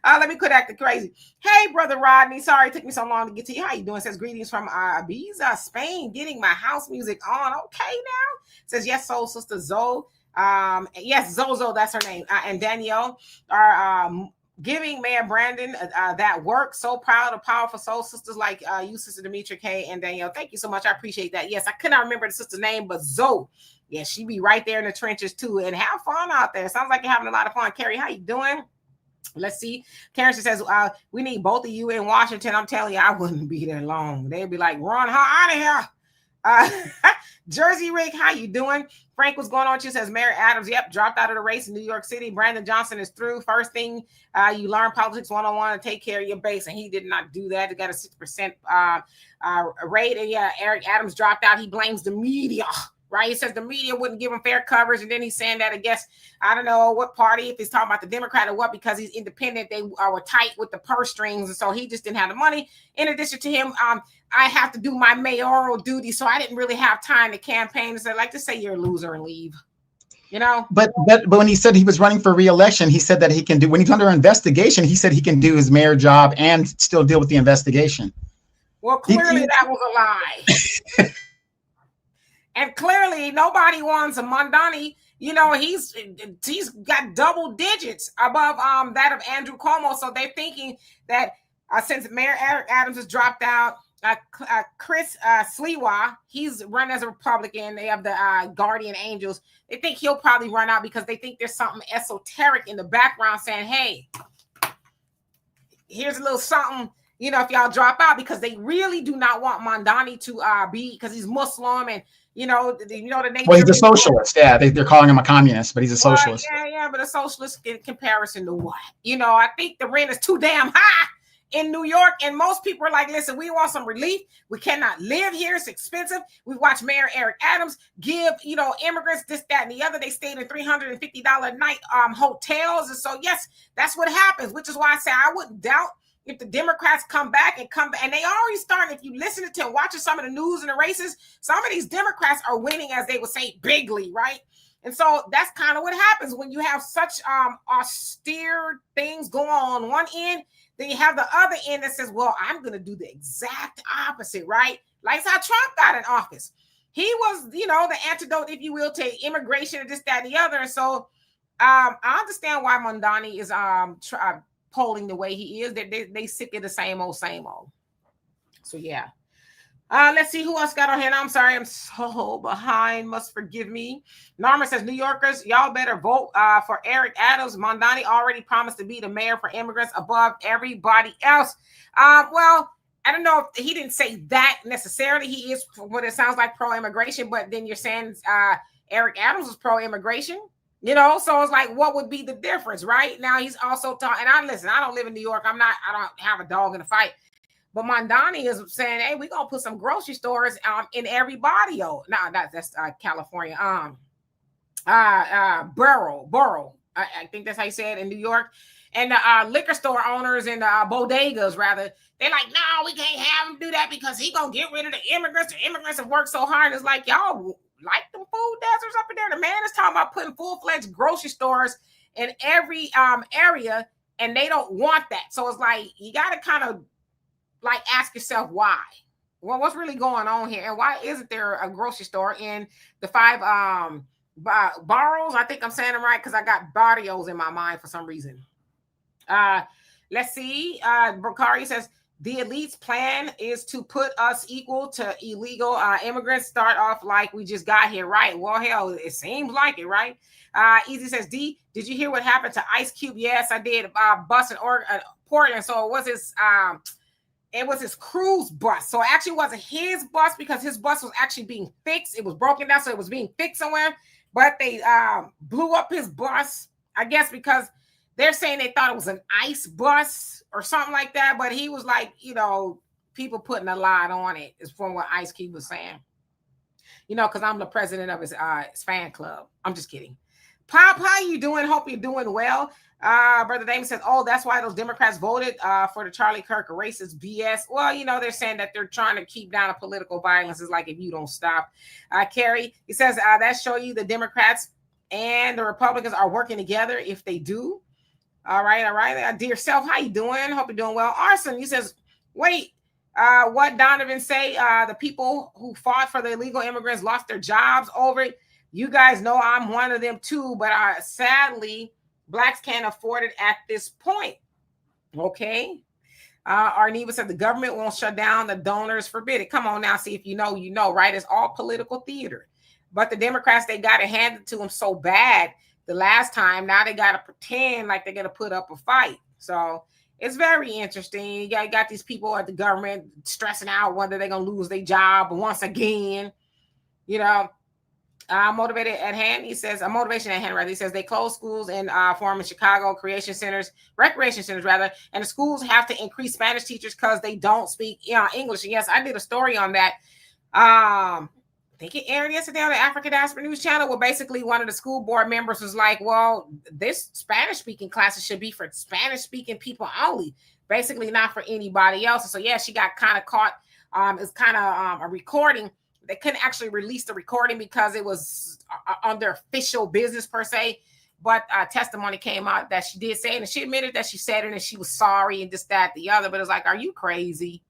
Let me quit acting crazy. Hey, brother Rodney. Sorry it took me so long to get to you. How you doing? Says greetings from Ibiza, Spain. Getting my house music on. Okay, now. Says yes, soul sister Zoe. Yes, Zozo, that's her name. And Danielle are giving Mayor Brandon that work. So proud of powerful soul sisters like you, Sister Demetra K and Danielle. Thank you so much. I appreciate that. Yes, I could not remember the sister's name, but Zoe. Yeah, she be right there in the trenches too. And have fun out there. Sounds like you're having a lot of fun. Carrie, how you doing? Let's see. Karen says, we need both of you in Washington. I'm telling you, I wouldn't be there long. They'd be like, run her out of here. Jersey Rick, how you doing? Frank, what's going on? She says, Mayor Adams, yep, dropped out of the race in New York City. Brandon Johnson is through. First thing you learn politics 101 and take care of your base. And he did not do that. He got a 6% rate. And yeah, Eric Adams dropped out. He blames the media. Right? He says the media wouldn't give him fair coverage. And then he's saying that, I guess, I don't know what party, if he's talking about the Democrat or what, because he's independent, they were tight with the purse strings. And so he just didn't have the money. In addition to him, I have to do my mayoral duty. So I didn't really have time to campaign. So I like to say you're a loser and leave. You know? But when he said he was running for re-election, he said that he can do, when he's under investigation, he said he can do his mayor job and still deal with the investigation. Well, clearly that was a lie. And clearly, nobody wants a Mondani. You know, he's got double digits above that of Andrew Cuomo. So they're thinking that since Mayor Eric Adams has dropped out, Chris Sliwa, he's run as a Republican. They have the Guardian Angels. They think he'll probably run out because they think there's something esoteric in the background saying, hey, here's a little something. You know, if y'all drop out, because they really do not want Mondani to be, because he's Muslim and you know the nature. Well, he's a socialist. Yeah, they're calling him a communist, but he's a socialist. Yeah, but a socialist in comparison to what? You know, I think the rent is too damn high in New York, and most people are like, listen, we want some relief. We cannot live here. It's expensive. We watched Mayor Eric Adams give, immigrants this, that, and the other. They stayed in $350 a night hotels, and so yes, that's what happens. Which is why I say I wouldn't doubt. If the Democrats come back, and they already starting, if you listen to and watching some of the news and the races, some of these Democrats are winning, as they would say, bigly, right? And so that's kind of what happens when you have such austere things going on one end. Then you have the other end that says, well, I'm going to do the exact opposite, right? Like how Trump got in office. He was, the antidote, if you will, to immigration and this, that, and the other. And so I understand why Mondani is polling the way he is. They sick of the same old. So yeah. Let's see who else got on here. I'm sorry, I'm so behind. Must forgive me. Norma says, New Yorkers, y'all better vote for Eric Adams. Mondani already promised to be the mayor for immigrants above everybody else. Well, I don't know if he didn't say that necessarily. He is what it sounds like pro-immigration, but then you're saying Eric Adams was pro-immigration. So it's like, what would be the difference, right? Now he's also talking, and I don't live in New York. I don't have a dog in the fight. But Mondani is saying, hey, we're going to put some grocery stores in every barrio. No, that's California. Borough. I think that's how you say it in New York. And the liquor store owners and bodegas, rather, they're like, no, we can't have him do that because he going to get rid of the immigrants. The immigrants have worked so hard. It's like, y'all like them food deserts up in there. The man is talking about putting full-fledged grocery stores in every area, and they don't want that. So it's like, you got to kind of like ask yourself why. Well, what's really going on here? And why isn't there a grocery store in the 5 boroughs? I think I'm saying them right because I got barrios in my mind for some reason. Let's see. Bakari says, the elite's plan is to put us equal to illegal immigrants. Start off like we just got here, right? Well, hell, it seems like it, right? Easy says, D, did you hear what happened to Ice Cube? Yes, I did. Bus in Portland. So it was his cruise bus. So it actually wasn't his bus because his bus was actually being fixed. It was broken down, so it was being fixed somewhere. But they blew up his bus, I guess, because they're saying they thought it was an ICE bus or something like that. But he was like, people putting a lot on it, is from what Ice Cube was saying. Because I'm the president of his fan club. I'm just kidding. Pop, how you doing? Hope you're doing well. Brother Damon says, oh, that's why those Democrats voted for the Charlie Kirk racist BS. Well, you know, they're saying that they're trying to keep down the political violence. It's like, if you don't stop. Carrie, he says, that show you the Democrats and the Republicans are working together if they do. All right. Dear self, how you doing? Hope you're doing well. Arson, he says, wait, what Donovan say? The people who fought for the illegal immigrants lost their jobs over it. You guys know I'm one of them too, but sadly, blacks can't afford it at this point. Okay. Arneva said the government won't shut down, the donors forbid it. Come on now, see if you know, right? It's all political theater. But the Democrats, they got it handed to them so bad the last time. Now they got to pretend like they're going to put up a fight. So it's very interesting. You got these people at the government stressing out whether they're going to lose their job once again. You know, motivated at hand. He says, motivation at hand, rather. He says they close schools and form in Chicago, recreation centers, rather. And the schools have to increase Spanish teachers because they don't speak English. And yes, I did a story on that. I think it aired yesterday on the African Diaspora News Channel, where basically one of the school board members was like, well, this Spanish speaking classes should be for Spanish speaking people only, basically not for anybody else. And so, yeah, she got kind of caught. It's kind of a recording. They couldn't actually release the recording because it was under official business per se. But testimony came out that she did say it, and she admitted that she said it and she was sorry and this, that, the other. But it's like, are you crazy?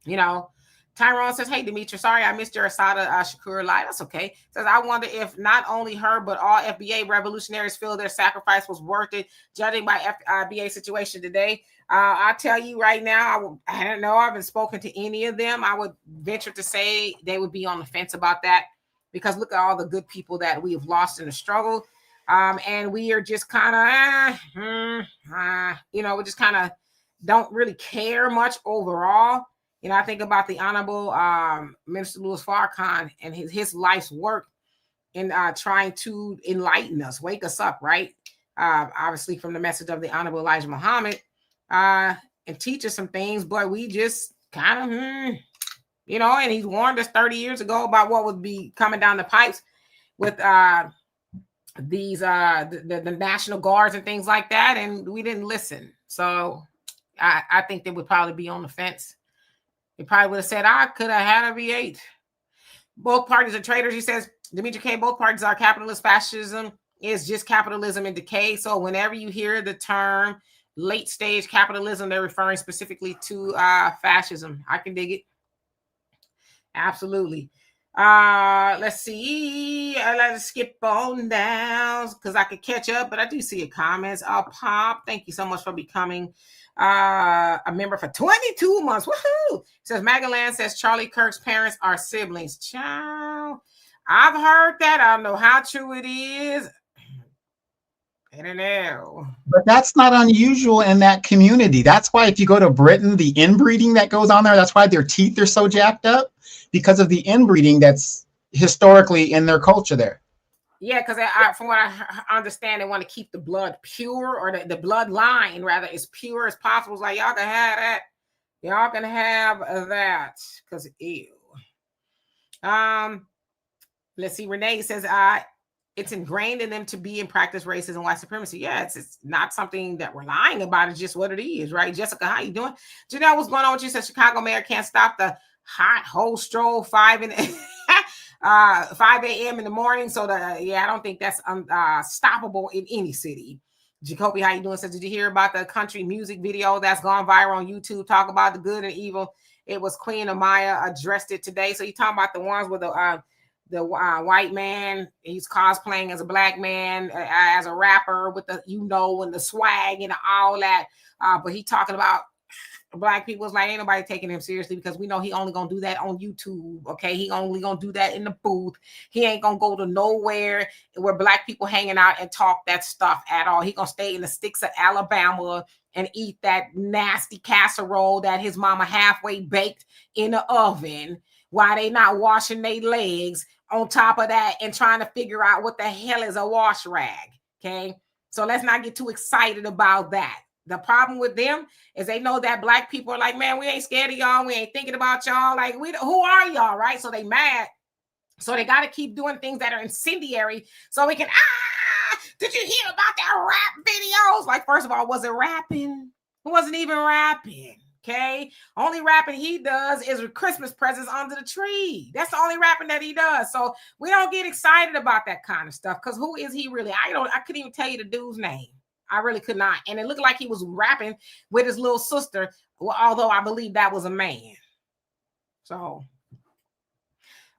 You know, Tyrone says, hey, Demetra, sorry I missed your Asada Shakur live. That's okay. Says, I wonder if not only her, but all FBA revolutionaries feel their sacrifice was worth it, judging by FBA situation today. I'll tell you right now, I don't know. I haven't spoken to any of them. I would venture to say they would be on the fence about that, because look at all the good people that we have lost in the struggle. And we are just kind of, we just kind of don't really care much overall. You know, I think about the Honorable Minister Louis Farrakhan and his life's work in trying to enlighten us, wake us up, right? Obviously from the message of the Honorable Elijah Muhammad, and teach us some things, but we just kind of, and he's warned us 30 years ago about what would be coming down the pipes with these the National Guards and things like that, and we didn't listen. So I think they would probably be on the fence. He probably would have said, I could have had a V8. Both parties are traitors. He says, Demetra K, both parties are capitalist. Fascism is just capitalism in decay. So whenever you hear the term late stage capitalism, they're referring specifically to fascism. I can dig it. Absolutely. Let's see. Let's skip on down because I could catch up, but I do see your comments. Pop, thank you so much for becoming a member for 22 months. Woohoo! Says Magalan says Charlie Kirk's parents are siblings. Child, I've heard that. I don't know how true it is. I don't know. But that's not unusual in that community. That's why if you go to Britain, the inbreeding that goes on there, that's why their teeth are so jacked up, because of the inbreeding that's historically in their culture there. Yeah, because from what I understand, they want to keep the blood pure, or the bloodline rather as pure as possible. It's like, y'all can have that. Y'all can have that because ew. Let's see. Renee says, it's ingrained in them to be and practice racism and white supremacy. Yeah, it's not something that we're lying about. It's just what it is, right? Jessica, how you doing? Janelle, what's going on with you? Says Chicago mayor can't stop the hot whole stroll 5 a.m. in the morning. So I don't think that's stoppable in any city. Jacoby, how you doing? Says, did you hear about the country music video that's gone viral on YouTube? Talk about the good and evil. It was Queen Amaya addressed it today. So you talking about the ones with the white man, he's cosplaying as a black man, as a rapper with the, and the swag and all that. But he talking about black people. It's like, ain't nobody taking him seriously because we know he only gonna do that on YouTube. Okay, he only gonna do that in the booth. He ain't gonna go to nowhere where black people hanging out and talk that stuff at all. He gonna stay in the sticks of Alabama and eat that nasty casserole that his mama halfway baked in the oven while they not washing their legs on top of that and trying to figure out what the hell is a wash rag. Okay, so let's not get too excited about that. The problem with them is they know that black people are like, man, we ain't scared of y'all. We ain't thinking about y'all. Like, who are y'all, right? So they mad. So they got to keep doing things that are incendiary so we can, Did you hear about that rap videos? Like, first of all, was it rapping? It wasn't even rapping. Okay. Only rapping he does is with Christmas presents under the tree. That's the only rapping that he does. So we don't get excited about that kind of stuff. Because who is he really? I couldn't even tell you the dude's name. I really could not. And it looked like he was rapping with his little sister, although I believe that was a man. So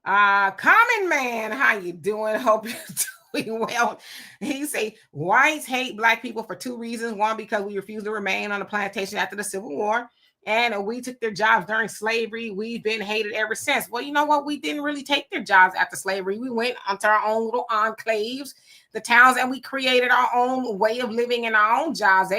Common Man, how you doing? Hope you're doing well. He say whites hate black people for two reasons. One, because we refused to remain on the plantation after the Civil War, and we took their jobs during slavery. We've been hated ever since. Well, you know what? We didn't really take their jobs after slavery. We went onto our own little enclaves, the towns, and we created our own way of living in our own jobs.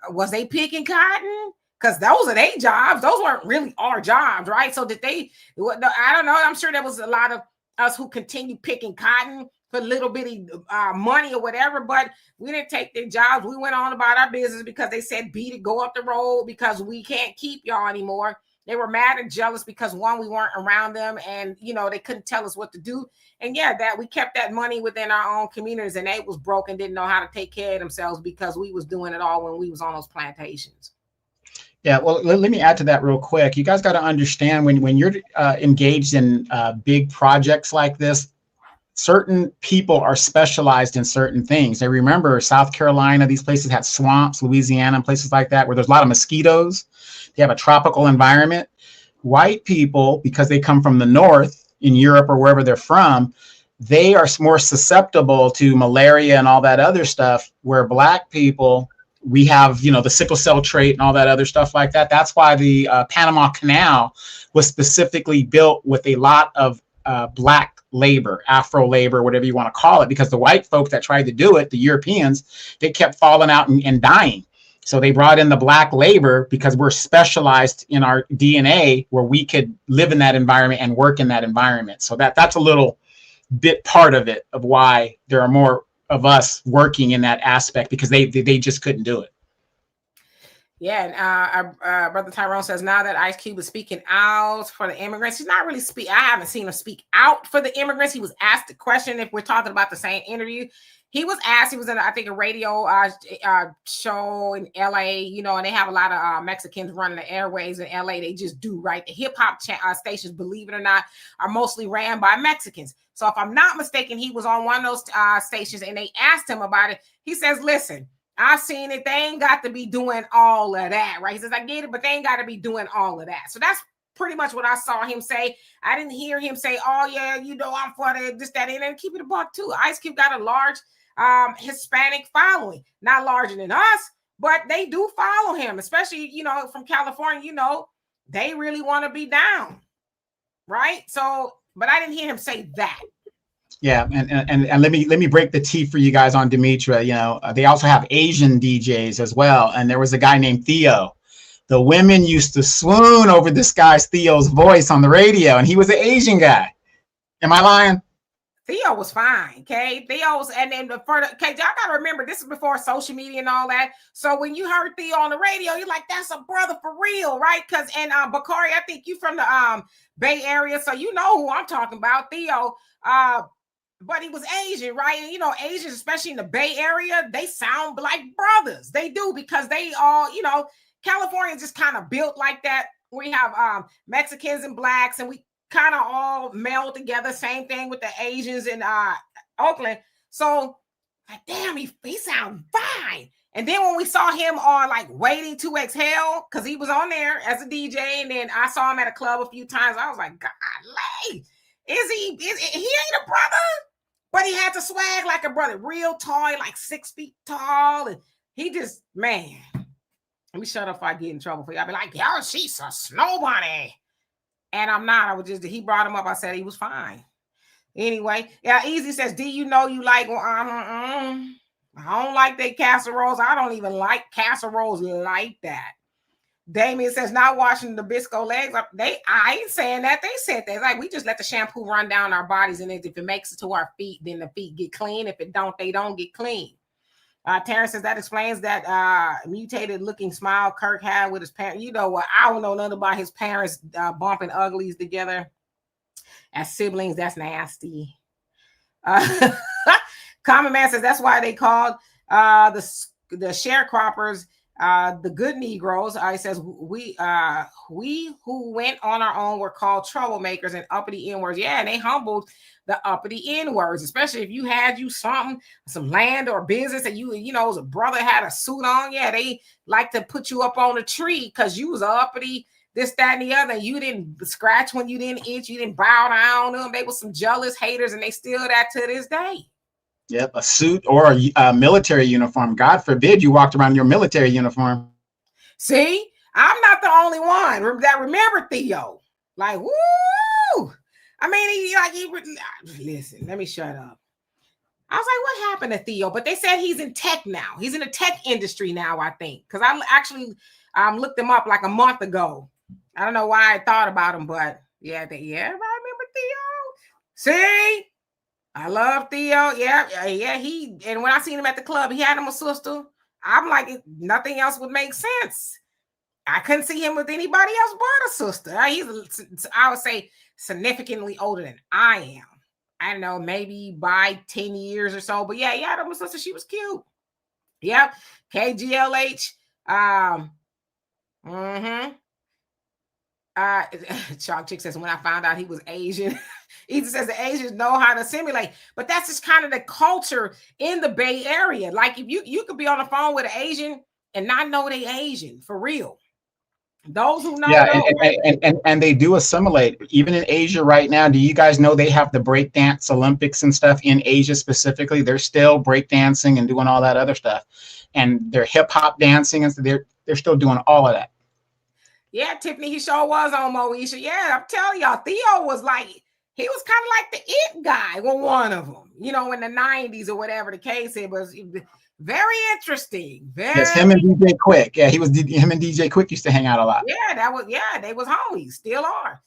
Was they picking cotton? Because those are their jobs. Those weren't really our jobs, right? So did they? I don't know. I'm sure there was a lot of us who continued picking cotton for little bitty money or whatever, but we didn't take their jobs. We went on about our business because they said, beat it, go up the road because we can't keep y'all anymore. They were mad and jealous because, one, we weren't around them, and, you know, they couldn't tell us what to do. And yeah, that we kept that money within our own communities, and they was broke and didn't know how to take care of themselves because we was doing it all when we was on those plantations. Yeah, well, let me add to that real quick. You guys got to understand when you're engaged in big projects like this, certain people are specialized in certain things. I remember South Carolina, these places had swamps, Louisiana, and places like that, where there's a lot of mosquitoes. They have a tropical environment. White people, because they come from the north in Europe or wherever they're from, they are more susceptible to malaria and all that other stuff, where black people, we have, you know, the sickle cell trait and all that other stuff like that. That's why the Panama Canal was specifically built with a lot of black labor, Afro labor, whatever you want to call it, because the white folks that tried to do it, the Europeans, they kept falling out and dying. So they brought in the black labor because we're specialized in our DNA where we could live in that environment and work in that environment. So that's a little bit part of it, of why there are more of us working in that aspect, because they just couldn't do it. Yeah, and our brother Tyrone says now that Ice Cube is speaking out for the immigrants, he's not really I haven't seen him speak out for the immigrants. He was asked the question, if we're talking about the same interview. He was asked, he was in, I think, a radio show in LA, you know, and they have a lot of Mexicans running the airways in LA. They just do, right? The hip hop stations, believe it or not, are mostly ran by Mexicans. So if I'm not mistaken, he was on one of those stations and they asked him about it. He says, listen, I've seen it. They ain't got to be doing all of that, right? He says, I get it, but they ain't got to be doing all of that. So that's pretty much what I saw him say. I didn't hear him say, oh, yeah, you know, I'm for this, that, and keep it a buck, too. Ice Cube got a large Hispanic following, not larger than us, but they do follow him, especially, you know, from California. You know, they really want to be down, right? So, but I didn't hear him say that. Yeah, and let me break the tea for you guys on Demetra. You know, they also have Asian DJs as well, and there was a guy named Theo. The women used to swoon over this guy's Theo's voice on the radio, and he was an Asian guy. Am I lying? Theo was fine, okay? Theo's, and then y'all gotta remember, this is before social media and all that. So when you heard Theo on the radio, you're like, that's a brother for real, right? Because Bakari, I think you from the Bay Area, so you know who I'm talking about, Theo. But he was Asian, right? And you know, Asians, especially in the Bay Area, they sound like brothers. They do, because they all, you know, California is just kind of built like that. We have Mexicans and blacks, and we kind of all meld together. Same thing with the Asians in Oakland. So, like, damn, he sounds fine. And then when we saw him on like Waiting to Exhale, because he was on there as a DJ, and then I saw him at a club a few times, I was like, golly, he ain't a brother? But he had to swag like a brother, real tall, like 6 feet tall. And he just, man, let me shut up if I get in trouble for you. I'll be like, yo, she's a snow bunny. And I'm not. I was just, he brought him up. I said he was fine. Anyway, yeah, Easy says, do you know you like, I don't like they casseroles. I don't even like casseroles like that. Damien says, not washing the Bisco legs. I ain't saying that. They said that. Like, we just let the shampoo run down our bodies, and if it makes it to our feet, then the feet get clean. If it don't, they don't get clean. Terrence says that explains that mutated looking smile Kirk had with his parents. You know what? I don't know nothing about his parents bumping uglies together as siblings. That's nasty. Common Man says that's why they called the sharecroppers the good Negroes. He says we who went on our own were called troublemakers and uppity N-words. Yeah, and they humbled the uppity N-words, especially if you had some land or business, and you know, a brother had a suit on. Yeah, they like to put you up on a tree because you was uppity, this, that, and the other. You didn't scratch when you didn't itch, you didn't bow down to them. They were some jealous haters, and they still that to this day. Yep, a suit or a military uniform. God forbid you walked around in your military uniform. See, I'm not the only one that remember Theo. Like, woo! I mean, listen, let me shut up. I was like, what happened to Theo? But they said he's in tech now. He's in the tech industry now, I think. Because I actually looked him up like a month ago. I don't know why I thought about him, but yeah, I remember Theo. See? I love Theo. Yeah. And when I seen him at the club, he had him a sister. I'm like, nothing else would make sense. I couldn't see him with anybody else but a sister. He's, I would say, significantly older than I am. I don't know, maybe by 10 years or so. But yeah, he had him a sister. She was cute. Yep. KGLH. Chalk Chick says, when I found out he was Asian, he says the Asians know how to assimilate, but that's just kind of the culture in the Bay Area. Like if you could be on the phone with an Asian and not know they Asian for real. Those who know, and they do assimilate even in Asia right now. Do you guys know they have the breakdance Olympics and stuff in Asia specifically? They're still breakdancing and doing all that other stuff, and they're hip hop dancing, and so they're still doing all of that. Yeah, Tiffany, he sure was on Moesha. Yeah, I'm telling y'all, Theo was like, he was kind of like the it guy, one of them, you know, in the 90s or whatever the case. It was very interesting. Yes, him and DJ Quick. Yeah, him and DJ Quick used to hang out a lot. Yeah, they was homies, still are.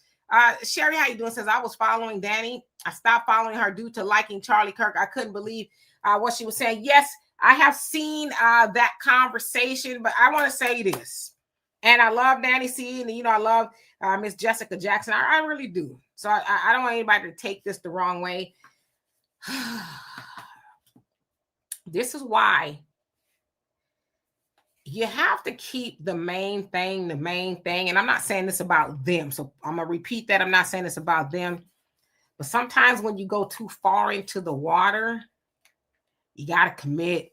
Sherry, how you doing? Says, I was following Danny. I stopped following her due to liking Charlie Kirk. I couldn't believe what she was saying. Yes, I have seen that conversation, but I want to say this. And I love Danny C. And, you know, I love Miss Jessica Jackson. I really do. So I don't want anybody to take this the wrong way. This is why you have to keep the main thing. And I'm not saying this about them. So I'm going to repeat that. I'm not saying this about them. But sometimes when you go too far into the water, you got to commit,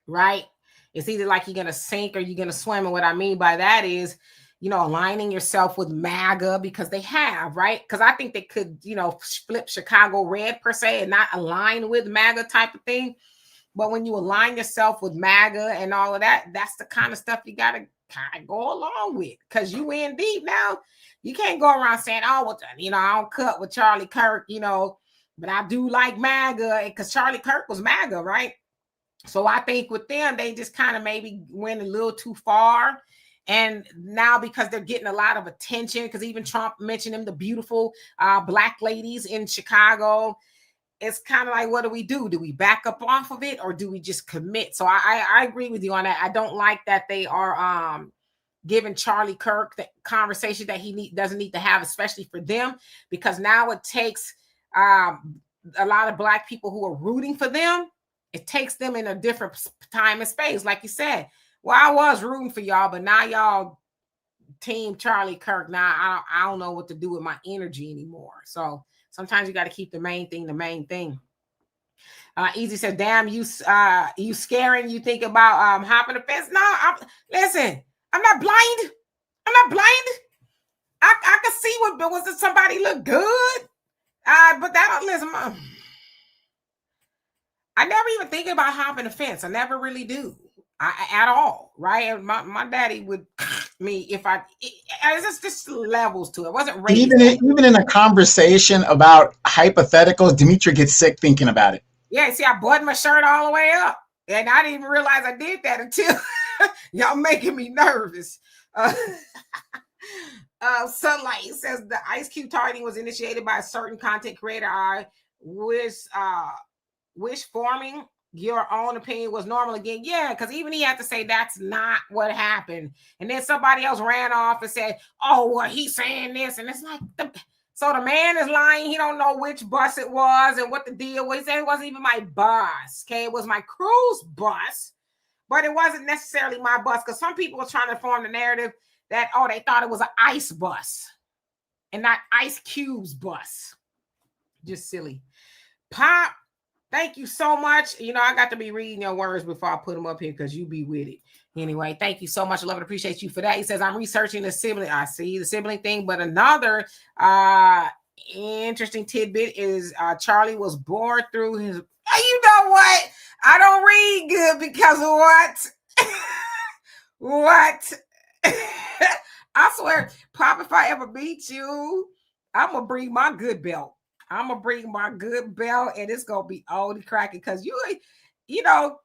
right? It's either like you're going to sink or you're going to swim. And what I mean by that is, you know, aligning yourself with MAGA, because they have, right? Because I think they could, you know, flip Chicago red per se and not align with MAGA type of thing. But when you align yourself with MAGA and all of that, that's the kind of stuff you got to kind of go along with, because you in deep now. You can't go around saying, oh, well, you know, I don't cut with Charlie Kirk, you know, but I do like MAGA, because Charlie Kirk was MAGA, right? So I think with them, they just kind of maybe went a little too far. And now because they're getting a lot of attention, because even Trump mentioned them, the beautiful black ladies in Chicago, it's kind of like, what do we do? Do we back up off of it, or do we just commit? So I agree with you on that. I don't like that they are giving Charlie Kirk the conversation that he doesn't need to have, especially for them, because now it takes a lot of black people who are rooting for them. It takes them in a different time and space. Like you said, well, I was rooting for y'all, but now y'all team Charlie Kirk. Now I don't know what to do with my energy anymore. So sometimes you got to keep the main thing the main thing. Easy said, damn, you scaring. You think about hopping the fence. No, listen, I'm not blind. I can see was it somebody look good? But that don't listen. I never even think about hopping the fence. I never really do at all, right? My daddy would me if it's just levels to it. It wasn't raised. Even in a conversation about hypotheticals, Dimitri gets sick thinking about it. Yeah, see, I buttoned my shirt all the way up, and I didn't even realize I did that until y'all making me nervous. Sunlight says the Ice Cube targeting was initiated by a certain content creator. I wish forming your own opinion was normal again. Yeah, because even he had to say that's not what happened. And then somebody else ran off and said, oh, well, he's saying this. And it's like, So the man is lying. He don't know which bus it was and what the deal was. He said it wasn't even my bus. Okay, it was my cruise bus, but it wasn't necessarily my bus because some people were trying to form the narrative that, oh, they thought it was an ICE bus and not Ice Cube's bus. Just silly. Pop, thank you so much. You know, I got to be reading your words before I put them up here because you be with it. Anyway, thank you so much. I love and appreciate you for that. He says, I'm researching the sibling. I see the sibling thing, but another interesting tidbit is Charlie was bored through his. You know what? I don't read good because of what? What? I swear, Pop, if I ever meet you, I'm going to bring my good belt. I'm going to bring my good belt, and it's going to be oldie cracking because you know,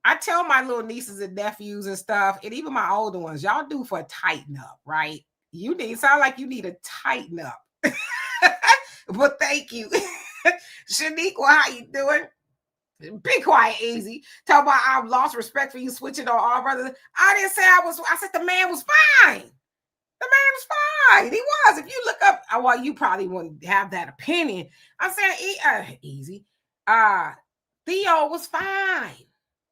I tell my little nieces and nephews and stuff, and even my older ones, y'all do for a tighten up, right? Sound like you need a tighten up. But thank you. Shaniqua, how you doing? Be quiet, easy. Talk about I've lost respect for you switching on all brothers. I didn't say I said the man was fine. The man was fine. He was. If you look up, well, you probably wouldn't have that opinion. I'm saying easy. Theo was fine.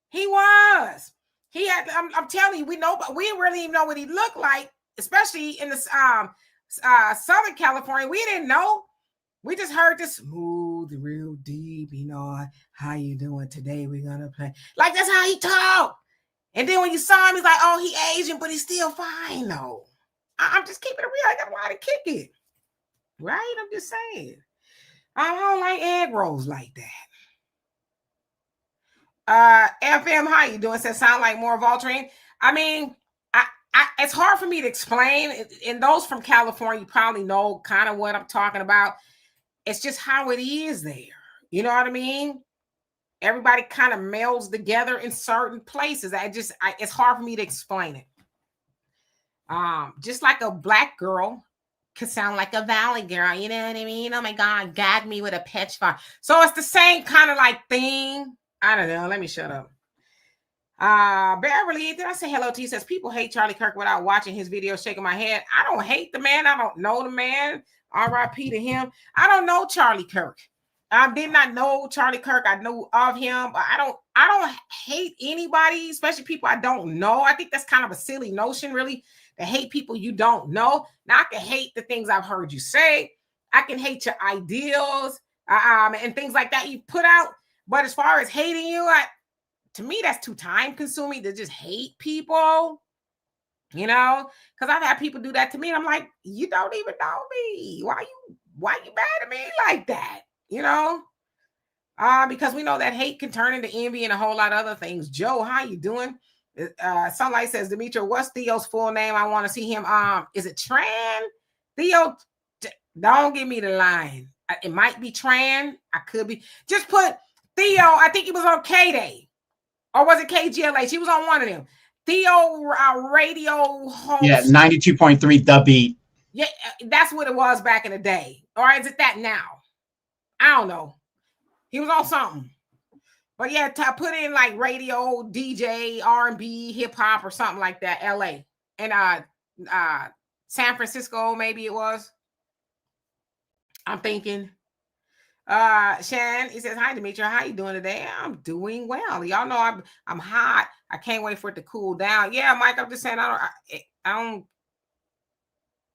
He was. He had. I'm telling you, we know, but we really even know what he looked like, especially in the Southern California. We didn't know. We just heard this smooth, real deep. You know, how you doing today? We're gonna play. Like that's how he talked. And then when you saw him, he's like, oh, he Asian, but he's still fine though. I'm just keeping it real. I got a lot to kick it. Right? I'm just saying. I don't like egg rolls like that. FM, how you doing? Says sound like more Voltaren. I mean, it's hard for me to explain. And those from California probably know kind of what I'm talking about. It's just how it is there. You know what I mean? Everybody kind of melds together in certain places. It's hard for me to explain it. Just like a black girl could sound like a valley girl, you know what I mean? Oh my God, gag me with a pitchfork. So it's the same kind of like thing. I don't know. Let me shut up. Beverly, did I say hello to you? Says people hate Charlie Kirk without watching his videos, shaking my head. I don't hate the man. I don't know the man. R.I.P. to him. I don't know Charlie Kirk. I did not know Charlie Kirk. I knew of him, but I don't hate anybody, especially people I don't know. I think that's kind of a silly notion, really, to hate people you don't know. Now, I can hate the things I've heard you say. I can hate your ideals and things like that you put out. But as far as hating you, to me, that's too time consuming to just hate people, you know, because I've had people do that to me. And I'm like, you don't even know me. Why you mad at me like that? You know, because we know that hate can turn into envy and a whole lot of other things. Joe, how you doing? Sunlight says, Demetria, what's Theo's full name? I want to see him. Is it Tran? Theo, don't give me the line. It might be Tran. I could be. Just put Theo. I think he was on K-Day. Or was it KGLA? She was on one of them. Theo radio host. Yeah, 92.3 The Beat. Yeah, that's what it was back in the day. Or is it that now? I don't know. He was on something. But yeah, put in like radio, DJ, R&B, hip hop or something like that, LA. And San Francisco, maybe it was. I'm thinking. Shan, he says, hi, Demetria. How you doing today? I'm doing well. Y'all know I'm hot. I can't wait for it to cool down. Yeah, Mike, I'm just saying I don't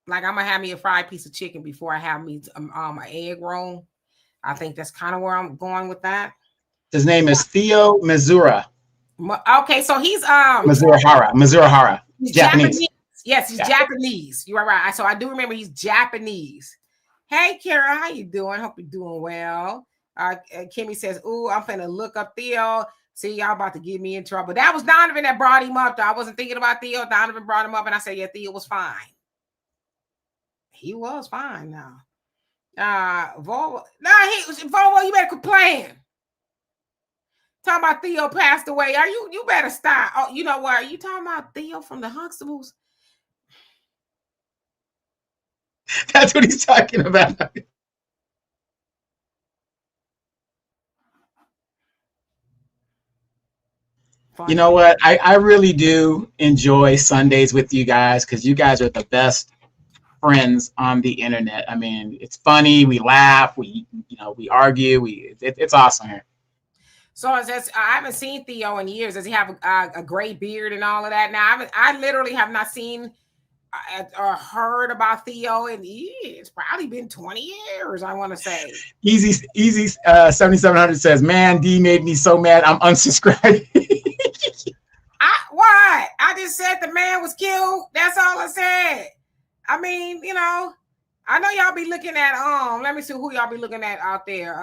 like I'm gonna have me a fried piece of chicken before I have me an egg roll. I think that's kind of where I'm going with that. His name is Theo Misura. Okay, so he's Misura Hara. He's Japanese. Yes, he's Japanese. You are right. So I do remember he's Japanese. Hey, Kara, how you doing? Hope you're doing well. Kimmy says, ooh, I'm finna look up Theo. See, y'all about to get me in trouble. That was Donovan that brought him up. I wasn't thinking about Theo. Donovan brought him up, and I said, yeah, Theo was fine. He was fine now. Volvo, you better quit playing. Talking about Theo passed away. You better stop. Oh, you know what? Are you talking about Theo from the Huxtables? That's what he's talking about. Funny. You know what? I really do enjoy Sundays with you guys because you guys are the best friends on the internet. I mean, it's funny. We laugh. We argue. It's awesome here. So it says, I haven't seen Theo in years. Does he have a gray beard and all of that? Now, I literally have not seen or heard about Theo, and it's probably been 20 years, I want to say. Easy 7700 says, man, D made me so mad, I'm unsubscribing. What? I just said the man was killed. That's all I said. I mean, I know y'all be looking at, let me see who y'all be looking at out there.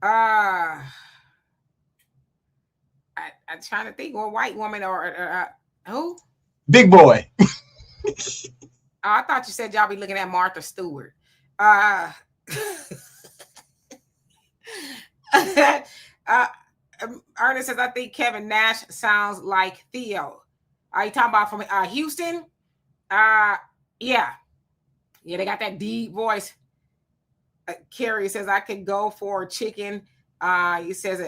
I'm trying to think of a white woman or who? Big boy. I thought you said y'all be looking at Martha Stewart. Ernest says, I think Kevin Nash sounds like Theo. Are you talking about from Houston? Yeah, they got that deep voice. Carrie says, I could go for chicken. He says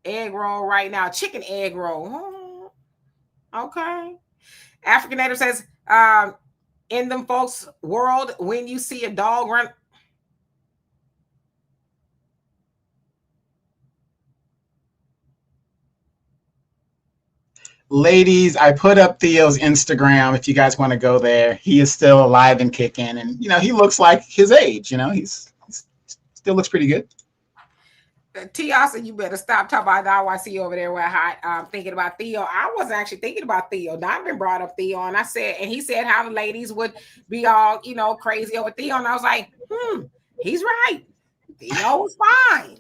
egg roll right now. Chicken egg roll. Okay. African Native says, in them folks' world, when you see a dog run. Ladies, I put up Theo's Instagram if you guys want to go there. He is still alive and kicking, and he looks like his age. He's still looks pretty good. Tiasa, you better stop talking about the IYC over there where I'm thinking about Theo. I wasn't actually thinking about Theo. Donovan brought up Theo, and he said how the ladies would be all, crazy over Theo. And I was like, he's right. Theo was fine.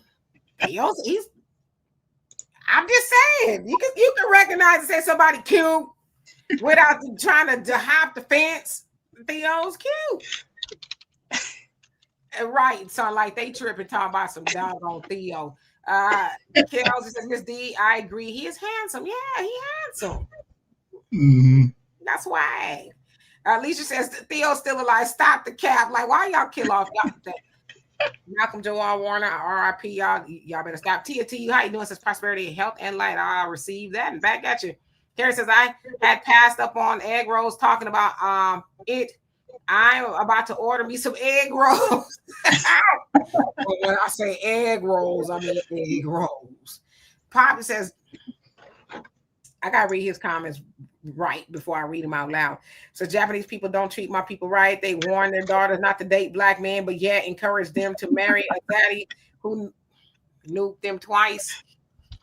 I'm just saying, you can recognize and say somebody cute without trying to hop the fence. Theo's cute. Right, so like they tripping talking about some doggone Theo. Kelsey says, Miss D, I agree. He is handsome. Yeah, he handsome. Mm-hmm. That's why. Alicia says Theo's still alive. Stop the cap. Like, why y'all kill off y'all? Malcolm Joel Warner, RIP. Y'all better stop. Tia T, how you doing? Says prosperity, health, and light. I'll receive that and back at you. Carrie says I had passed up on egg rolls talking about it. I'm about to order me some egg rolls. When I say egg rolls, I mean egg rolls. Poppy says, I gotta read his comments right before I read them out loud. So Japanese people don't treat my people right. They warn their daughters not to date black men, but yet encourage them to marry a daddy who nuked them twice.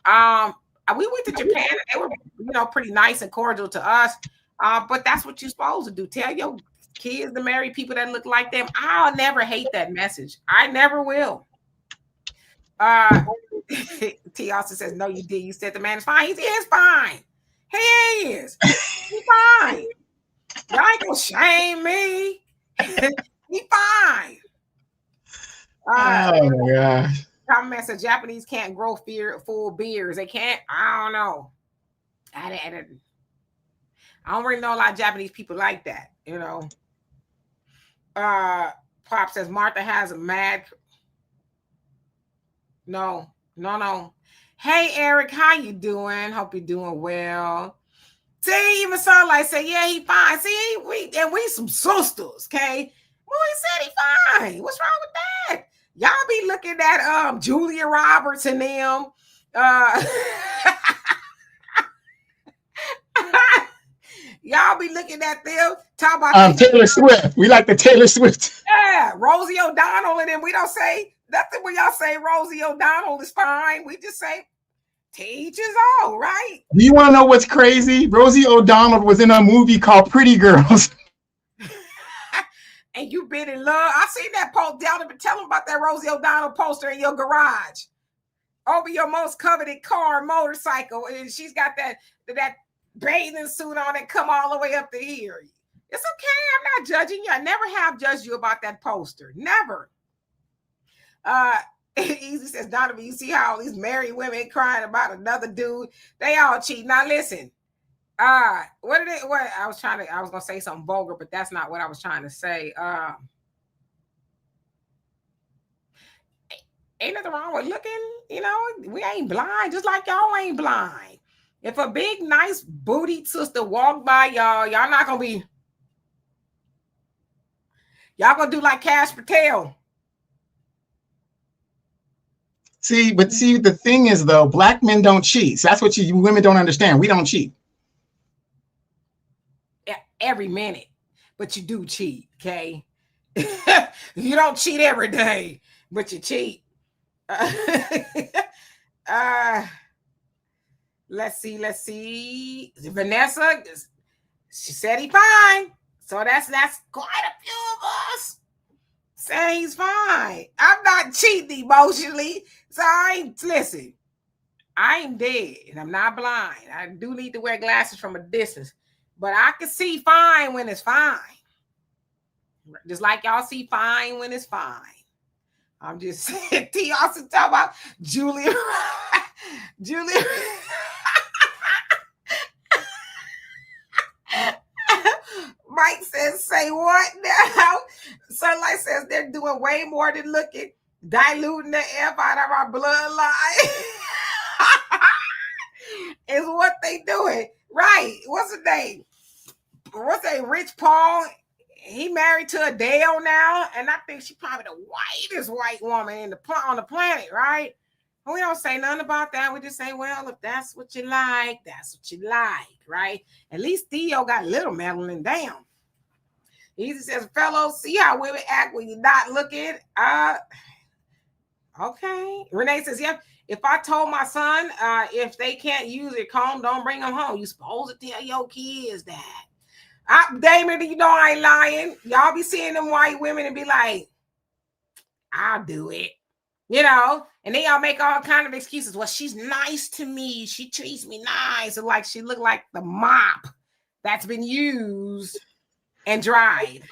We went to Japan and they were, pretty nice and cordial to us. But that's what you're supposed to do. Tell your kids to marry people that look like them. I'll never hate that message. I never will. T also says, no, you did. You said the man is fine. He is fine. He is. He's fine. Y'all ain't gonna shame me. He fine. Oh my gosh. Comment says Japanese can't grow full beards. They can't. I don't know. I don't really know a lot of Japanese people like that, Pop says Martha has a mad. No. Hey Eric, how you doing? Hope you're doing well. See, even Sunlight say, yeah, he fine. See, we some sisters, okay? Well, he said he fine. What's wrong with that? Y'all be looking at Julia Roberts and them. Y'all be looking at them. Talk about Taylor Swift. We like the Taylor Swift. Yeah, Rosie O'Donnell, and then we don't say nothing when y'all say Rosie O'Donnell is fine. We just say teach his own, right? Do you want to know what's crazy? Rosie O'Donnell was in a movie called Pretty Girls. And you've been in love. I seen that post down and tell them about that Rosie O'Donnell poster in your garage over your most coveted car, motorcycle, and she's got that bathing suit on and come all the way up to here. It's okay. I'm not judging you. I never have judged you about that poster. Never. Easy says, Donovan, you see how all these married women crying about another dude? They all cheat. Now listen. What I was gonna say something vulgar, but that's not what I was trying to say. Ain't nothing wrong with looking, we ain't blind, just like y'all ain't blind. If a big, nice, booty sister walk by y'all not gonna be. Y'all gonna do like Cash Patel. See, the thing is though, black men don't cheat. So that's what you women don't understand. We don't cheat. Every minute, but you do cheat, okay? You don't cheat every day, but you cheat. Let's see. Vanessa, she said he fine. So that's quite a few of us saying he's fine. I'm not cheating emotionally. So I ain't dead and I'm not blind. I do need to wear glasses from a distance, but I can see fine when it's fine. Just like y'all see fine when it's fine. I'm just saying. T also talk about Julia. Mike says, say what now? Sunlight says they're doing way more than looking, diluting the F out of our bloodline. Is what they doing. Right. What's the name? Rich Paul? He married to Adele now, and I think she's probably the whitest white woman on the planet, right? And we don't say nothing about that. We just say, well, if that's what you like, that's what you like, right? At least Theo got little melanin. Damn. Easy says, fellows, see how women act when you're not looking. Okay. Renee says, yeah. If I told my son, if they can't use their comb, don't bring them home. You supposed to tell your kids that. Damon, you know I ain't lying. Y'all be seeing them white women and be like, I'll do it. You know, and then y'all make all kind of excuses. Well, she's nice to me. She treats me nice. And like she looked like the mop that's been used and dried.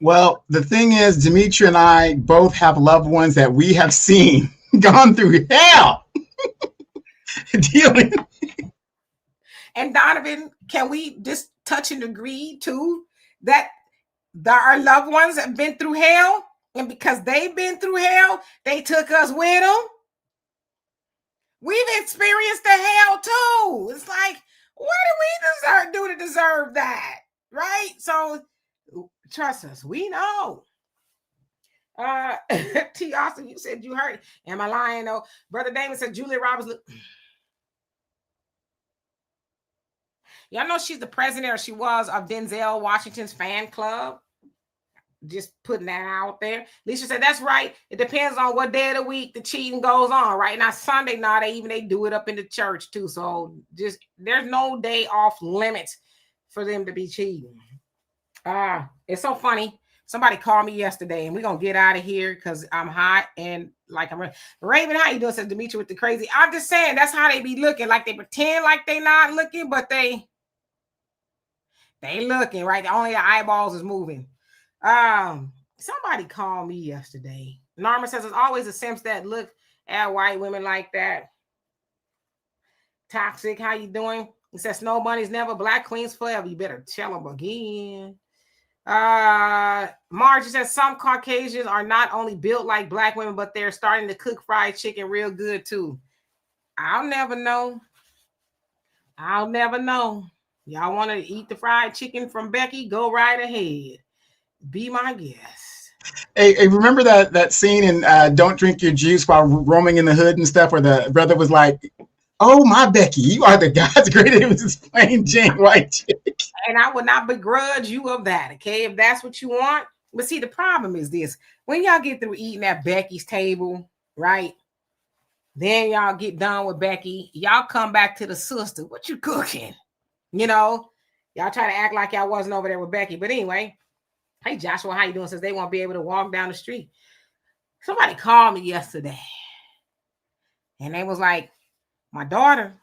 Well, the thing is, Demetria and I both have loved ones that we have seen gone through hell dealing. And Donovan, can we just touch and agree too that our loved ones have been through hell? And because they've been through hell, they took us with them. We've experienced the hell too. It's like, what do we do to deserve that? Right? So trust us, we know. T. Austin, you said you heard it. Am I lying though? Brother Damon said Julia Roberts. Y'all know she's the president, or she was, of Denzel Washington's fan club. Just putting that out there. Lisa said, that's right. It depends on what day of the week the cheating goes on, right? Now, Sunday, now they do it up in the church too. So just there's no day off limits for them to be cheating. It's so funny. Somebody called me yesterday, and we're gonna get out of here because I'm hot and like I'm Raven. How you doing? Said Demetria with the crazy. I'm just saying that's how they be looking. Like they pretend like they not looking, but they looking, right? Only the eyeballs is moving. Somebody called me yesterday. Norma says it's always the simps that look at white women like that. Toxic, how you doing? It says Snow Bunny's never black queens forever. You better tell them again. Margie says some Caucasians are not only built like black women, but they're starting to cook fried chicken real good too. I'll never know. Y'all want to eat the fried chicken from Becky? Go right ahead. Be my guest. Hey, remember that scene in Don't Drink Your Juice while roaming in the hood and stuff, where the brother was like, oh, my Becky, you are the God's greatest. It was this plain Jane white chick. And I would not begrudge you of that, okay, if that's what you want. But see, the problem is this. When y'all get through eating at Becky's table, right, then y'all get done with Becky, y'all come back to the sister. What you cooking? You know, y'all try to act like y'all wasn't over there with Becky. But anyway, hey, Joshua, how you doing? Since they won't be able to walk down the street. Somebody called me yesterday. And they was like, my daughter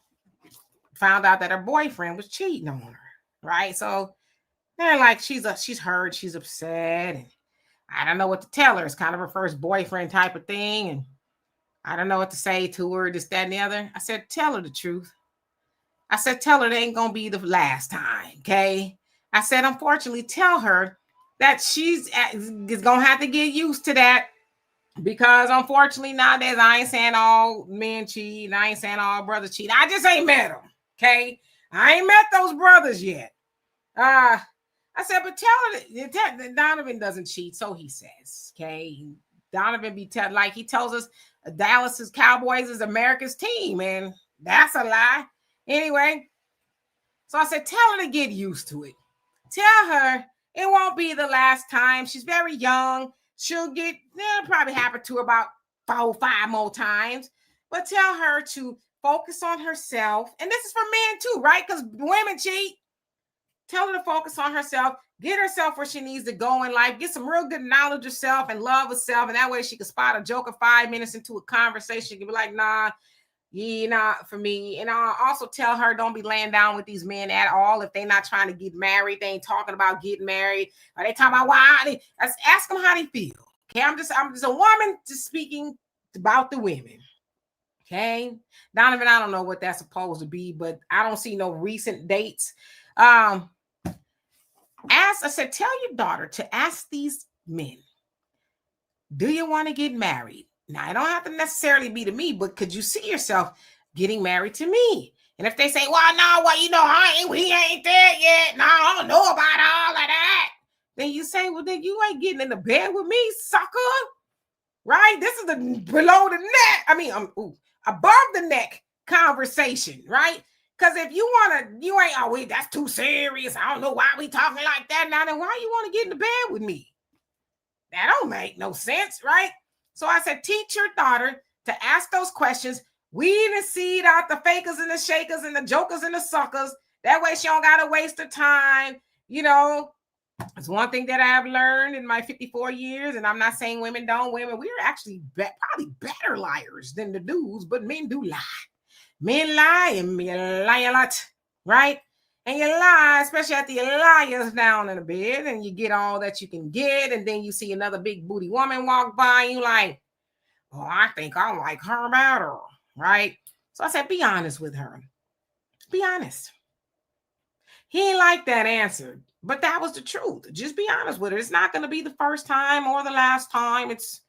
found out that her boyfriend was cheating on her. Right? So they're like, she's hurt. She's upset. And I don't know what to tell her. It's kind of her first boyfriend type of thing. And I don't know what to say to her, this, that, and the other. I said, tell her the truth. I said, tell her it ain't going to be the last time. Okay? I said, unfortunately, tell her that she's going to have to get used to that, because unfortunately nowadays I ain't saying all men cheat, and I ain't saying all brothers cheat. I just ain't met them. Okay. I ain't met those brothers yet. I said, but tell her Donovan doesn't cheat, so he says. Okay. Donovan he tells us Dallas's Cowboys is America's team, and that's a lie. Anyway, so I said, tell her to get used to it. Tell her it won't be the last time. She's very young. It'll probably happen to her about 4 or 5 more times. But tell her to focus on herself. And this is for men too, right? Because women cheat. Tell her to focus on herself, get herself where she needs to go in life, get some real good knowledge of self and love of self. And that way she can spot a joker 5 minutes into a conversation. She can be like, nah, yeah, not for me. And I'll also tell her, don't be laying down with these men at all. If they're not trying to get married, they ain't talking about getting married. Or they talking about why. Ask them how they feel. Okay, I'm just a woman just speaking about the women. Okay, Donovan, I don't know what that's supposed to be, but I don't see no recent dates. I said, tell your daughter to ask these men, do you want to get married? Now, it don't have to necessarily be to me, but could you see yourself getting married to me? And if they say, well, no, we ain't there yet. No, I don't know about all of that. Then you say, well, then you ain't getting in the bed with me, sucker. Right? This is the below the neck. Above the neck conversation, right? Because if you want to, that's too serious. I don't know why we talking like that now. Then why you want to get in the bed with me? That don't make no sense, right? So I said, teach your daughter to ask those questions. Weed and seed out the fakers and the shakers and the jokers and the suckers. That way she don't got to waste her time. It's one thing that I have learned in my 54 years, and I'm not saying women don't. We're actually probably better liars than the dudes, but men do lie. Men lie and men lie a lot, right? And you lie, especially after you lie us down in the bed and you get all that you can get. And then you see another big booty woman walk by and you like, oh, I think I like her better, right? So I said, be honest with her. Be honest. He ain't like that answer, but that was the truth. Just be honest with her. It's not going to be the first time or the last time. It's,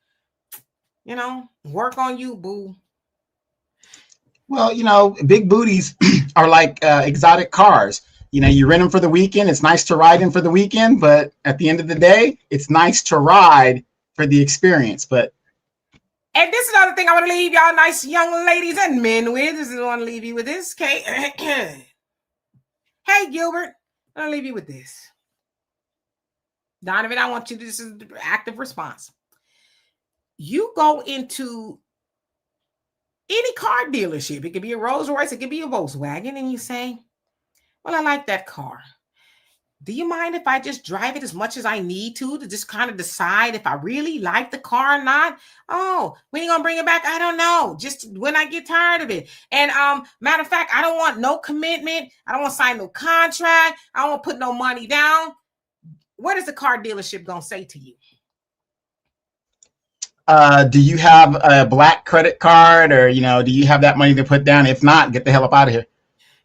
work on you, boo. Well, big booties are like exotic cars. You rent them for the weekend. It's nice to ride in for the weekend, but at the end of the day, it's nice to ride for the experience. And this is another thing I want to leave y'all nice young ladies and men with. This is what I want to leave you with this, okay? Hey, Gilbert, I'm going to leave you with this. Donovan, I want you to, this is the active response. You go into any car dealership. It could be a Rolls Royce. It could be a Volkswagen. And you say, well, I like that car. Do you mind if I just drive it as much as I need to just kind of decide if I really like the car or not? Oh, when are you going to bring it back? I don't know. Just when I get tired of it. And matter of fact, I don't want no commitment. I don't want to sign no contract. I don't want to put no money down. What is the car dealership going to say to you? Do you have a black credit card or, do you have that money to put down? If not, get the hell up out of here.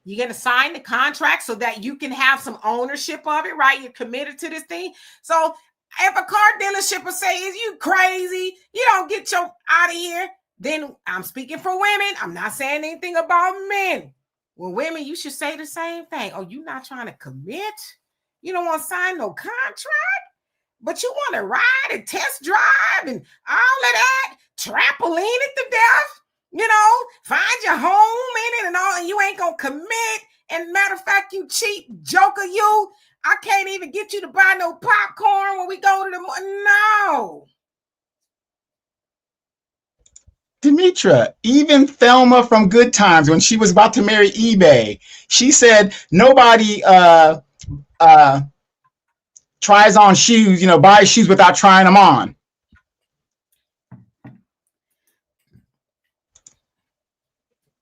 You're going to sign the contract so that you can have some ownership of it, right? You're committed to this thing. So if a car dealership will say, is you crazy? You don't get your out of here. Then I'm speaking for women. I'm not saying anything about men. Well, women, you should say the same thing. Oh, you're not trying to commit? You don't want to sign no contract? But you want to ride and test drive and all of that, trampoline it to death, find your home in it and all, and you ain't going to commit. And matter of fact, you cheap joker, you. I can't even get you to buy no popcorn when we go to the, no. Demetra, even Thelma from Good Times, when she was about to marry eBay, she said nobody tries on shoes, buys shoes without trying them on.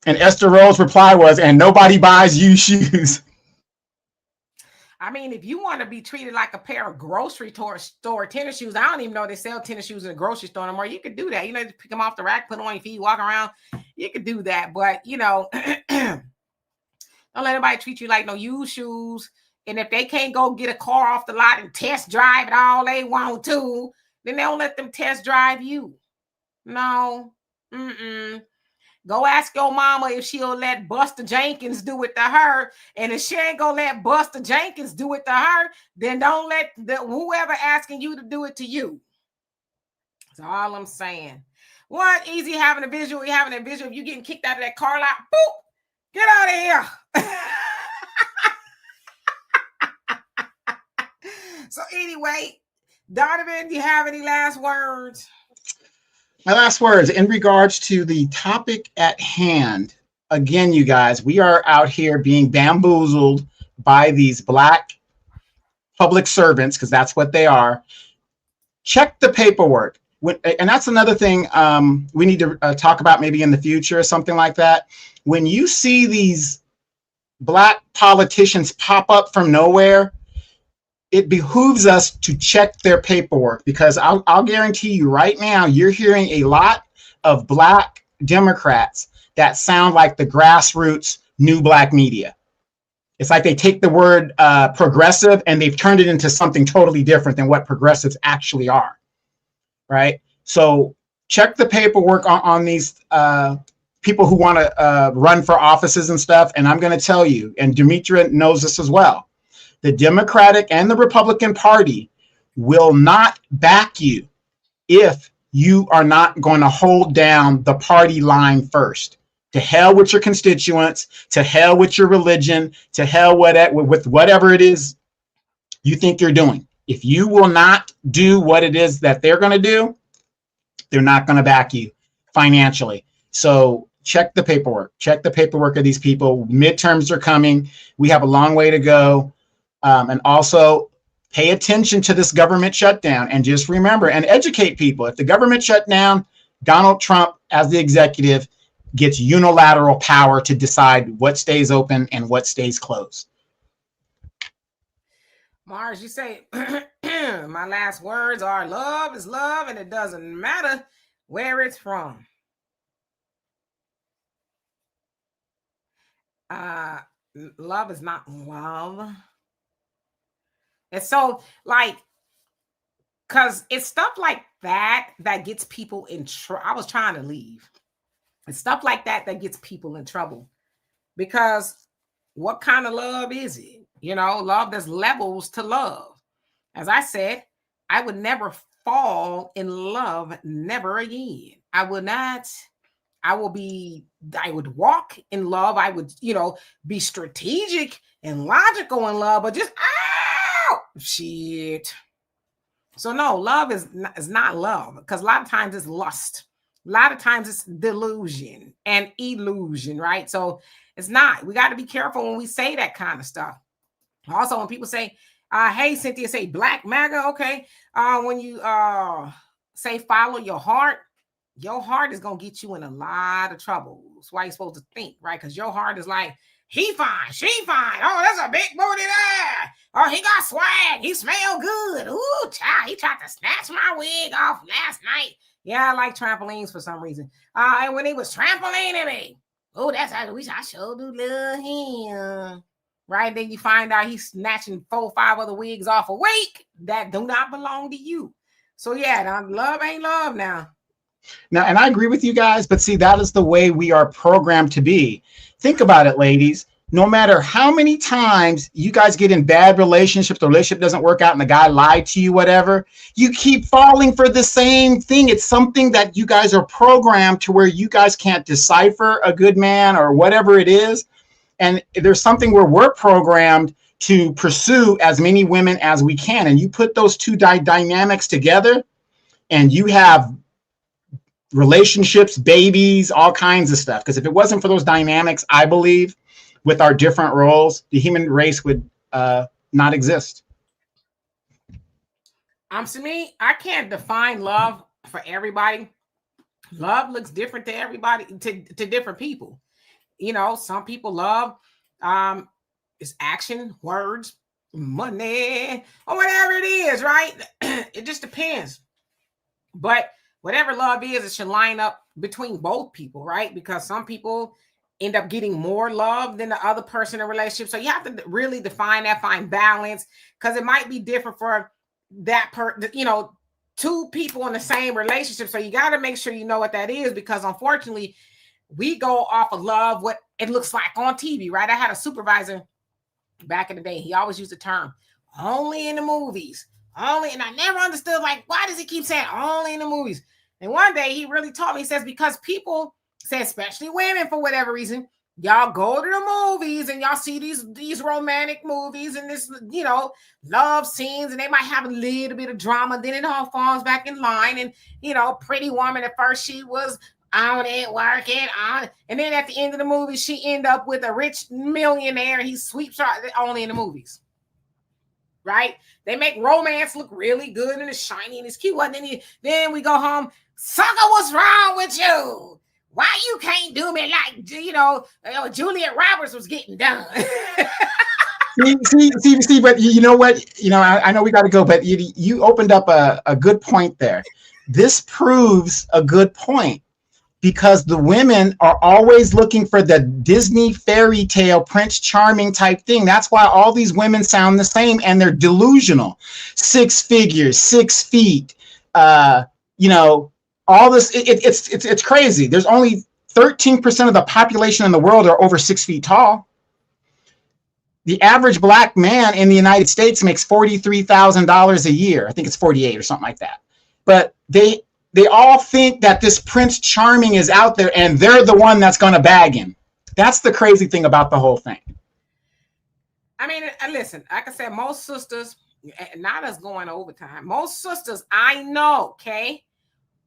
And Esther Roll's reply was, and nobody buys you shoes. I mean, if you want to be treated like a pair of grocery store tennis shoes, I don't even know they sell tennis shoes in a grocery store anymore. You could do that. Just pick them off the rack, put them on your feet, walk around. You could do that. But, don't let anybody treat you like no used shoes. And if they can't go get a car off the lot and test drive it all they want to, then they don't let them test drive you. No. Go ask your mama if she'll let Buster Jenkins do it to her. And if she ain't gonna let Buster Jenkins do it to her, then don't let whoever asking you to do it to you. That's all I'm saying. What easy having a visual? You having a visual of you getting kicked out of that car lot. Boop! Get out of here. So anyway, Donovan, do you have any last words? My last words in regards to the topic at hand. Again, you guys, we are out here being bamboozled by these Black public servants, because that's what they are. Check the paperwork. And that's another thing we need to talk about maybe in the future or something like that. When you see these Black politicians pop up from nowhere, it behooves us to check their paperwork, because I'll guarantee you right now, you're hearing a lot of Black Democrats that sound like the grassroots new Black media. It's like they take the word progressive and they've turned it into something totally different than what progressives actually are, right? So check the paperwork on these people who want to run for offices and stuff. And I'm going to tell you, and Demetra knows this as well, the Democratic and the Republican Party will not back you if you are not going to hold down the party line first. To hell with your constituents, to hell with your religion, to hell with whatever it is you think you're doing. If you will not do what it is that they're going to do, they're not going to back you financially. So check the paperwork. Check the paperwork of these people. Midterms are coming. We have a long way to go. And also pay attention to this government shutdown, and just remember and educate people. If the government shut down, Donald Trump, as the executive, gets unilateral power to decide what stays open and what stays closed. Mars, you say, my last words are love is love, and it doesn't matter where it's from. Love is not love. And so, like, because it's stuff like that that gets people in trouble. I was trying to leave. It's stuff like that that gets people in trouble. Because what kind of love is it? You know, love, there's levels to love. As I said, I would never fall in love, never again. I would not. I would walk in love. I would, be strategic and logical in love, but just, shit. So no, love is not love, because a lot of times it's lust. A lot of times it's delusion and illusion, right? So it's not. We got to be careful when we say that kind of stuff. Also, when people say, hey, Cynthia, say Black MAGA, okay. When you say follow your heart is going to get you in a lot of trouble. That's why you're supposed to think, right? Because your heart is like, he fine, she fine. Oh, that's a big booty there. Oh, he got swag. He smell good. Ooh, child, he tried to snatch my wig off last night. Yeah, I like trampolines for some reason. And when he was trampolining me, oh, that's how I sure do love him. Right? Then you find out he's snatching 4 or 5 other wigs off a week that do not belong to you. So yeah, now, love ain't love now. Now, and I agree with you guys, but see, that is the way we are programmed to be. Think about it, ladies. No matter how many times you guys get in bad relationships, the relationship doesn't work out and the guy lied to you, whatever, you keep falling for the same thing. It's something that you guys are programmed to where you guys can't decipher a good man or whatever it is. And there's something where we're programmed to pursue as many women as we can. And you put those two dynamics together and you have relationships, babies, all kinds of stuff. Because if it wasn't for those dynamics, I believe, with our different roles, the human race would not exist. To me, I can't define love for everybody. Love looks different to everybody, to different people. Some people love is action, words, money, or whatever it is, right? It just depends. But whatever love is, it should line up between both people, right? Because some people end up getting more love than the other person in a relationship. So you have to really define that, find balance, because it might be different for that two people in the same relationship. So you got to make sure you know what that is, because unfortunately, we go off of love what it looks like on TV, right? I had a supervisor back in the day. He always used the term only in the movies. Only, and I never understood, like, why does he keep saying only in the movies? And one day he really taught me, he says, because people say, especially women, for whatever reason, y'all go to the movies and y'all see these romantic movies and this, you know, love scenes, and they might have a little bit of drama, then it all falls back in line. And, you know, Pretty Woman, at first she was on it, working on it, and then at the end of the movie, she end up with a rich millionaire, and he sweeps her only in the movies. Right? They make romance look really good and it's shiny and it's cute. And then we go home. Sucker, what's wrong with you? Why you can't do me like, you know, Juliet Roberts was getting done? see, but you know what? You know, I know we got to go, but you opened up a good point there. This proves a good point, because the women are always looking for the Disney fairy tale Prince Charming type thing. That's why all these women sound the same, and they're delusional. 6 figures, 6 feet, you know, all this. It's crazy. There's only 13% of the population in the world are over 6 feet tall. The average black man in the United States makes $43,000 a year. I think it's 48 or something like that. But they all think that this Prince Charming is out there and they're the one that's going to bag him. That's the crazy thing about the whole thing. I mean, listen, like I said, most sisters, not us going overtime, most sisters I know, okay,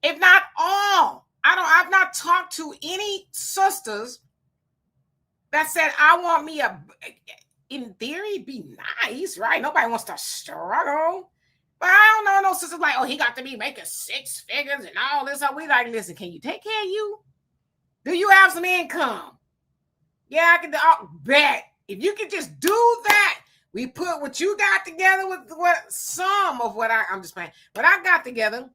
if not all, I've not talked to any sisters that said, I want me in theory, be nice, right? Nobody wants to struggle. But I don't know no sisters like, oh, he got to be making 6 figures and all this. So we like, listen, can you take care of you? Do you have some income? Yeah, I can bet. If you can just do that, we put what you got together with some of what I'm just playing. What I got together,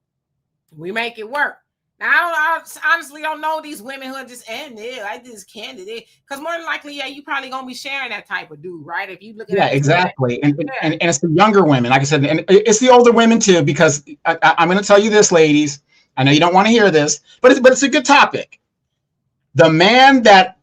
we make it work. Now, I honestly don't know these women who are just, I just can't do it. Because more than likely, yeah, you probably going to be sharing that type of dude, right? If you look at it. Exactly. And it's the younger women, like I said, and it's the older women too, because I'm going to tell you this, ladies. I know you don't want to hear this, but it's a good topic. The man that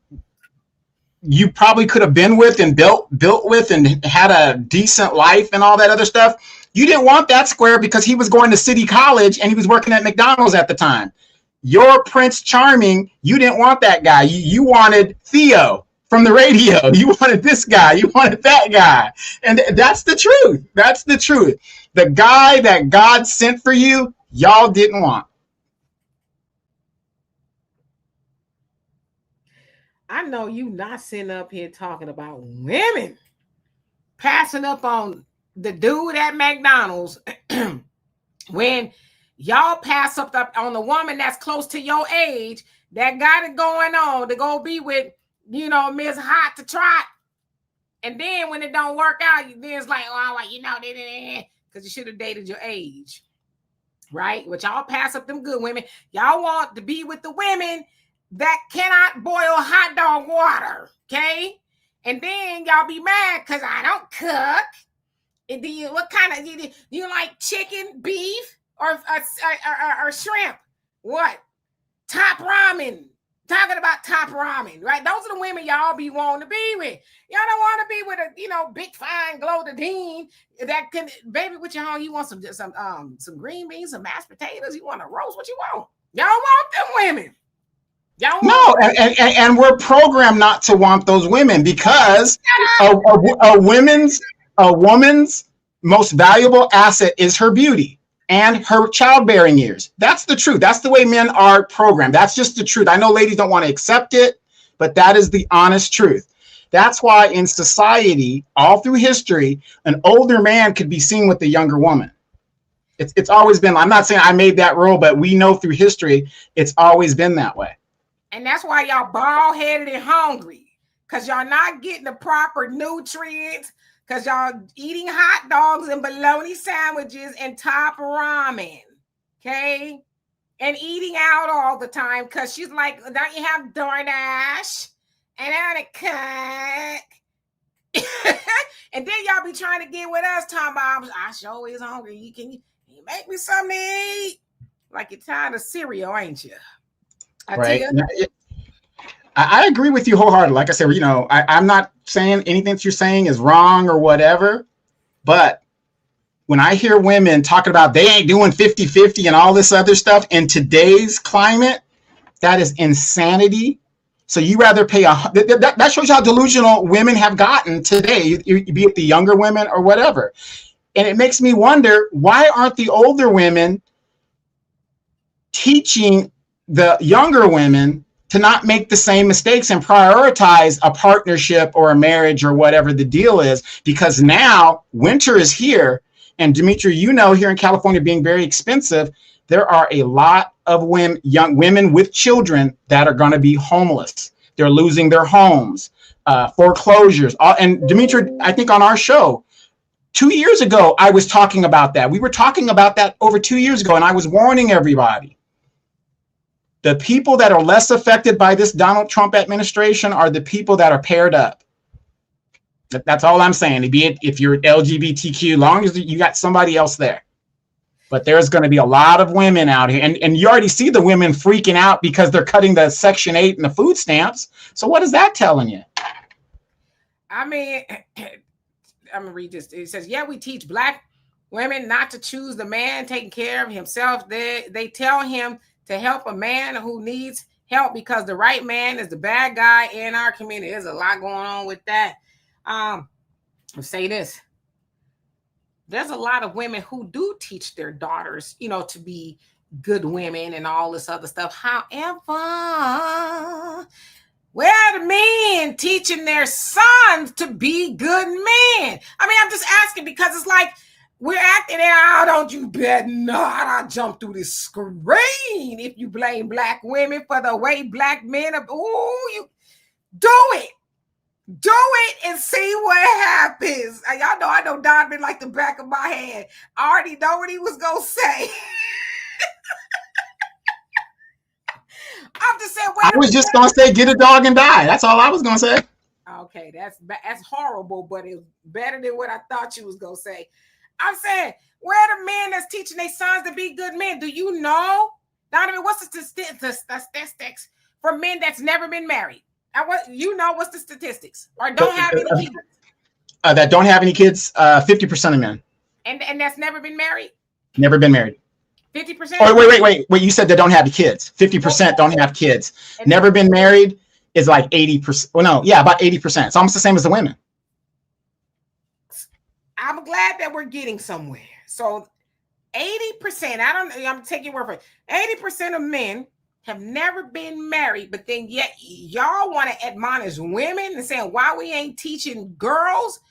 you probably could have been with and built with and had a decent life and all that other stuff, you didn't want that square because he was going to City College and he was working at McDonald's at the time. Your Prince Charming, you didn't want that guy. You wanted Theo from the radio. You wanted this guy. You wanted that guy. And that's the truth. That's the truth. The guy that God sent for you, y'all didn't want. I know you not sitting up here talking about women passing up on the dude at McDonald's when y'all pass up on the woman that's close to your age that got it going on to go be with, you know, Miss Hot to Trot. And then when it don't work out, then it's like, oh, well, you know, because you should have dated your age, right? But y'all pass up them good women. Y'all want to be with the women that cannot boil hot dog water, okay? And then y'all be mad because I don't cook. And do you, what kind of, do you like chicken, beef, or shrimp? What? Top ramen. Talking about top ramen, right? Those are the women y'all be wanting to be with. Y'all don't want to be with a, you know, big fine Glodadine that can, baby, what you want? You want some green beans, some mashed potatoes. You want a roast? What you want? Y'all want them women. No, and we're programmed not to want those women because a woman's most valuable asset is her beauty and her childbearing years. That's the truth. That's the way men are programmed. That's just the truth. I know ladies don't want to accept it, but that is the honest truth. That's why in society, all through history, an older man could be seen with a younger woman. It's always been, I'm not saying I made that rule, but we know through history, it's always been that way. And that's why y'all bald-headed and hungry, because y'all not getting the proper nutrients, because y'all eating hot dogs and bologna sandwiches and top ramen, okay? And eating out all the time, because she's like, don't you have DoorDash? And I cook. And then y'all be trying to get with us, talking about, I sure is hungry. Can you make me something to eat? Like you're tired of cereal, ain't you? Right. I agree with you wholeheartedly. Like I said, I'm not saying anything that you're saying is wrong or whatever, but when I hear women talking about they ain't doing 50-50 and all this other stuff in today's climate, that is insanity. So you rather pay that shows you how delusional women have gotten today, be it the younger women or whatever. And it makes me wonder, why aren't the older women teaching the younger women to not make the same mistakes and prioritize a partnership or a marriage or whatever the deal is? Because now winter is here, and Dimitri, here in California being very expensive, there are a lot of young women with children that are going to be homeless. They're losing their homes, foreclosures. And Dimitri, I think on our show 2 years ago, I was talking about that. We were talking about that over 2 years ago, and I was warning everybody. The people that are less affected by this Donald Trump administration are the people that are paired up. That's all I'm saying. Be it if you're LGBTQ, long as you got somebody else there. But there's going to be a lot of women out here. And you already see the women freaking out because they're cutting the Section 8 and the food stamps. So what is that telling you? I mean, I'm going to read this. It says, yeah, we teach Black women not to choose the man taking care of himself. They tell him to help a man who needs help because the right man is the bad guy in our community. There's a lot going on with that. I'll say this. There's a lot of women who do teach their daughters, to be good women and all this other stuff. However, where are the men teaching their sons to be good men? I mean, I'm just asking because it's like, we're acting out, don't you bet not. I jump through this screen if you blame Black women for the way Black men are. Ooh, you do it. Do it and see what happens. Y'all know I know Donovan like the back of my hand. I already know what he was going to say. I'm just saying. I was just going to say, get a dog and die. That's all I was going to say. Okay, that's horrible, but it's better than what I thought you was going to say. I'm saying, where are the men that's teaching their sons to be good men? Do you know, Donovan, what's the statistics for men that's never been married? What's the statistics? Or don't have any kids? That don't have any kids, 50% of men. And that's never been married? Never been married. 50%? Oh, wait. You said they don't have kids. 50% don't have kids. And never been married is like 80%. Well, no, yeah, about 80%. It's almost the same as the women. I'm glad that we're getting somewhere. So 80%, I'm taking your word for it. 80% of men have never been married, but then yet y'all want to admonish women and saying why we ain't teaching girls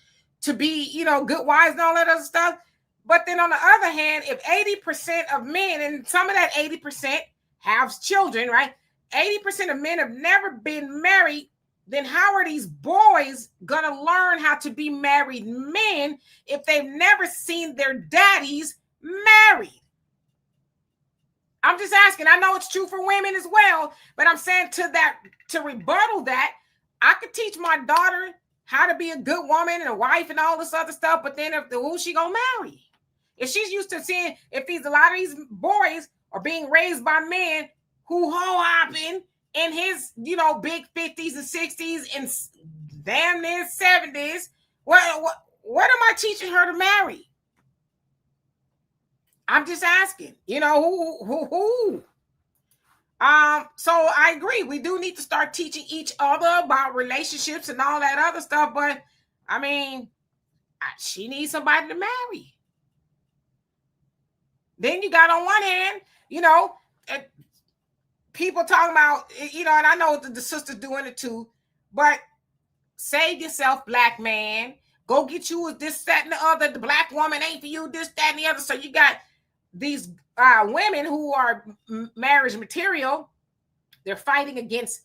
to be, good wives and all that other stuff. But then on the other hand, if 80% of men, and some of that 80% have children, right? 80% of men have never been married, then how are these boys going to learn how to be married men if they've never seen their daddies married? I'm just asking. I know it's true for women as well, but I'm saying to rebuttal that, I could teach my daughter how to be a good woman and a wife and all this other stuff, but then who's she going to marry? If she's used to seeing, a lot of these boys are being raised by men who ho-hopping in his, big 50s and 60s and damn near 70s, what am I teaching her to marry? I'm just asking, who? So I agree. We do need to start teaching each other about relationships and all that other stuff. But I mean, she needs somebody to marry. Then you got on one hand, people talking about, and I know the sisters doing it too, but save yourself, Black man. Go get you this, that, and the other. The Black woman ain't for you, this, that, and the other. So you got these women who are marriage material. They're fighting against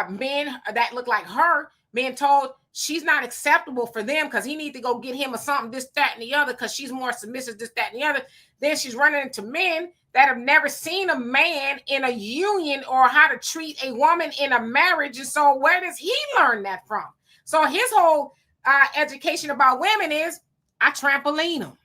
men that look like her, being told she's not acceptable for them because he need to go get him or something, this, that, and the other, because she's more submissive, this, that, and the other. Then she's running into men that have never seen a man in a union or how to treat a woman in a marriage. And so where does he learn that from? So his whole education about women is, I trampoline them.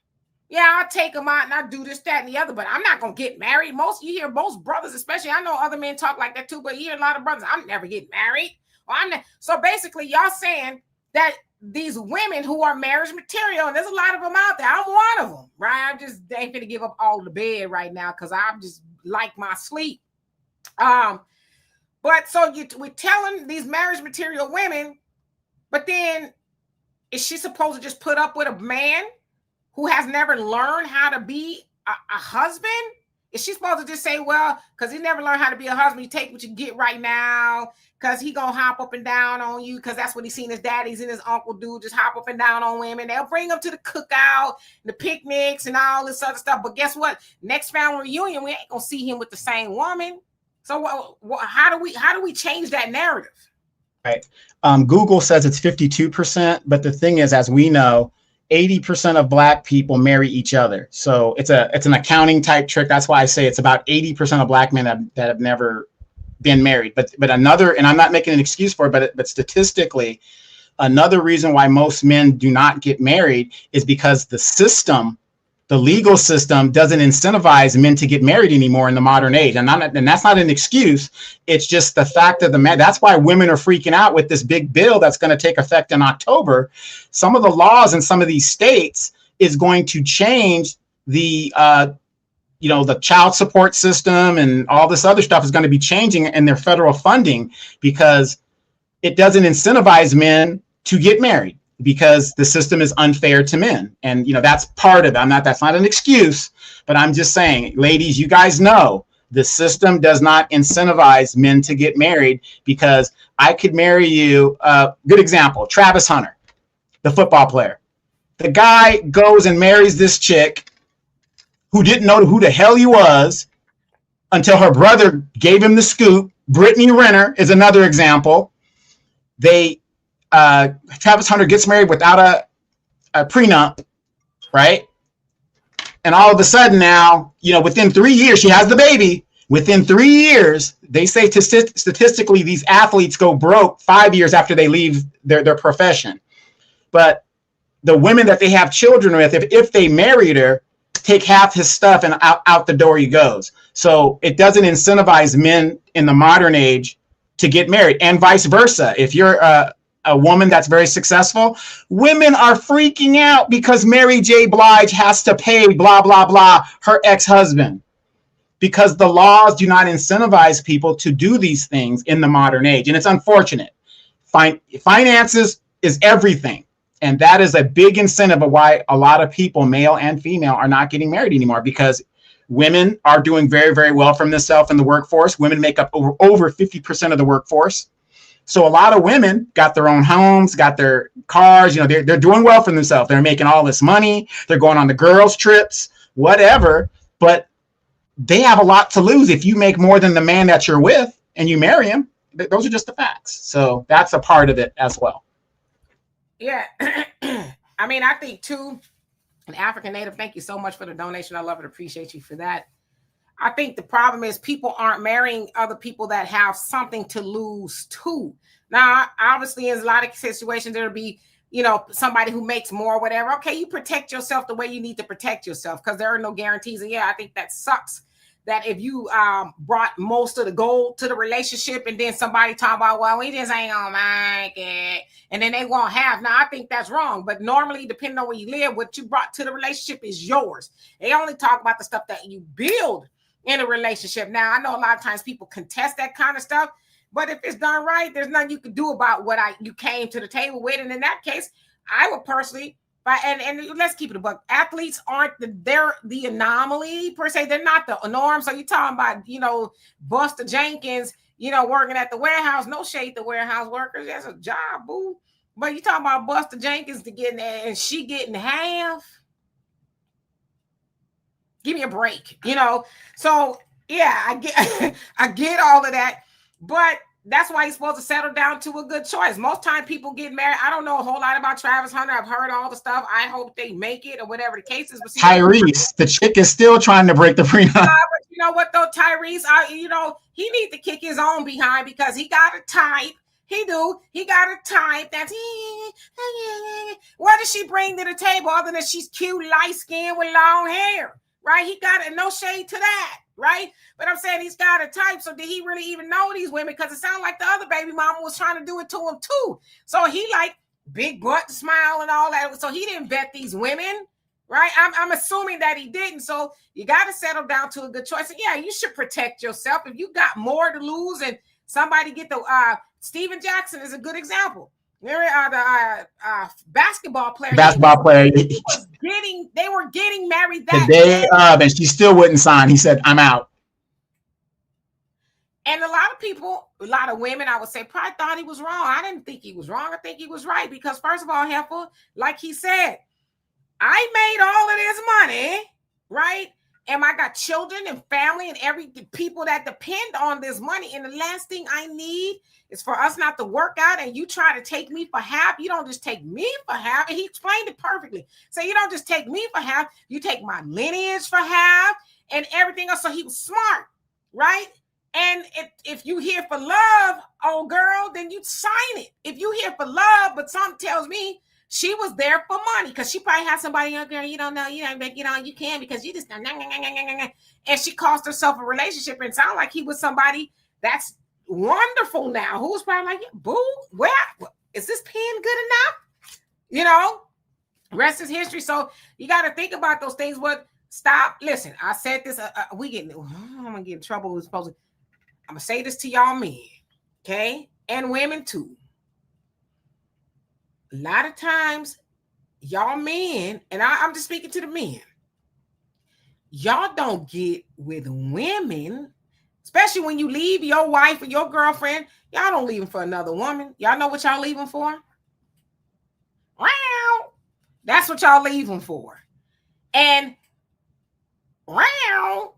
Yeah, I'll take them out and I'll do this, that, and the other, but I'm not gonna get married. You hear most brothers, especially, I know other men talk like that too, but you hear a lot of brothers, I'm never getting married. Or I'm not. So basically, y'all saying that these women who are marriage material, and there's a lot of them out there. I'm one of them, right? I'm just ain't gonna give up all the bed right now because I'm just like my sleep. But so we're telling these marriage material women, but then is she supposed to just put up with a man who has never learned how to be a husband? Is she supposed to just say, well, because he never learned how to be a husband, you take what you get right now, because he gonna hop up and down on you, because that's what he's seen his daddies and his uncle do, just hop up and down on women. They'll bring them to the cookout, the picnics, and all this other stuff. But guess what? Next family reunion, we ain't gonna see him with the same woman. So how do we change that narrative? Right. Google says it's 52%, but the thing is, as we know, 80% of Black people marry each other. So it's an accounting type trick. That's why I say it's about 80% of Black men that have never been married. But another, and I'm not making an excuse for it, but statistically, another reason why most men do not get married is because the legal system doesn't incentivize men to get married anymore in the modern age. And that's not an excuse. It's just the fact of the matter. That's why women are freaking out with this big bill that's going to take effect in October. Some of the laws in some of these states is going to change the child support system, and all this other stuff is going to be changing in their federal funding because it doesn't incentivize men to get married, because the system is unfair to men. And, that's part of it. That's not an excuse, but I'm just saying, ladies, you guys know the system does not incentivize men to get married, because I could marry you. Good example, Travis Hunter, the football player. The guy goes and marries this chick who didn't know who the hell he was until her brother gave him the scoop. Brittany Renner is another example. Travis Hunter gets married without a prenup, right? And all of a sudden now, within 3 years, she has the baby. Within 3 years, they say statistically, these athletes go broke 5 years after they leave their profession. But the women that they have children with, if they married her, take half his stuff and out the door he goes. So it doesn't incentivize men in the modern age to get married, and vice versa. If you're a woman that's very successful, women are freaking out because Mary J. Blige has to pay blah, blah, blah, her ex-husband, because the laws do not incentivize people to do these things in the modern age. And it's unfortunate. Finances is everything. And that is a big incentive of why a lot of people, male and female, are not getting married anymore, because women are doing very, very well for themselves in the workforce. Women make up over 50% of the workforce. So a lot of women got their own homes, got their cars, they're doing well for themselves. They're making all this money. They're going on the girls' trips, whatever. But they have a lot to lose if you make more than the man that you're with and you marry him. Those are just the facts. So that's a part of it as well. Yeah. I think too, an African native, thank you so much for the donation. I love it. Appreciate you for that. I think the problem is people aren't marrying other people that have something to lose too. Now, obviously, in a lot of situations, there'll be, somebody who makes more or whatever. Okay, you protect yourself the way you need to protect yourself, because there are no guarantees. And yeah, I think that sucks, that if you brought most of the gold to the relationship and then somebody talk about, well, we just ain't gonna make it, and then they won't have. Now, I think that's wrong. But normally, depending on where you live, what you brought to the relationship is yours. They only talk about the stuff that you build in a relationship. Now, I know a lot of times people contest that kind of stuff, but if it's done right, there's nothing you can do about what you came to the table with. And in that case, I would personally, and let's keep it a buck. Athletes aren't they're the anomaly per se. They're not the norm. So you're talking about, Buster Jenkins, working at the warehouse. No shade to warehouse workers. That's a job, boo. But you talking about Buster Jenkins to get in there and she getting half. Give me a break, So yeah, I get all of that, but that's why you're supposed to settle down to a good choice. Most time people get married. I don't know a whole lot about Travis Hunter. I've heard all the stuff. I hope they make it or whatever the case is. But Tyrese, the chick is still trying to break the prenup. But you know what though, Tyrese, he needs to kick his own behind, because he got a type. He do. He got a type that's what does she bring to the table other than she's cute, light skinned with long hair? Right? He got it. No shade to that. Right? But I'm saying he's got a type. So did he really even know these women? Because it sounded like the other baby mama was trying to do it to him too. So he like big butt, smile, and all that. So he didn't vet these women. Right? I'm assuming that he didn't. So you got to settle down to a good choice. And yeah, you should protect yourself. If you got more to lose and somebody get the Steven Jackson is a good example. There the basketball player. They were getting married that day of, and she still wouldn't sign. He said, "I'm out." And a lot of people, a lot of women, I would say, probably thought he was wrong. I didn't think he was wrong. I think he was right because, first of all, Heckled, like he said, I made all of this money, right? And I got children and family and every people that depend on this money. And the last thing I need is for us not to work out and you try to take me for half. You don't just take me for half. And he explained it perfectly. So you don't just take me for half. You take my lineage for half and everything else. So he was smart, right? And if you here for love, old girl, then you sign it. If you here for love, but something tells me she was there for money because she probably had somebody out there, you don't know, you don't get on, you can because you just and she cost herself a relationship and sound like he was somebody that's wonderful now. Who's probably like, boo, where is this pen good enough? You know, rest is history. So you got to think about those things. But stop. Listen, I said this. I'm gonna get in trouble. I'm gonna say this to y'all men, okay, and women too. A lot of times, y'all men, and I'm just speaking to the men, y'all don't get with women, especially when you leave your wife or your girlfriend, y'all don't leave them for another woman. Y'all know what y'all leave them for? Wow. That's what y'all leave them for. And wow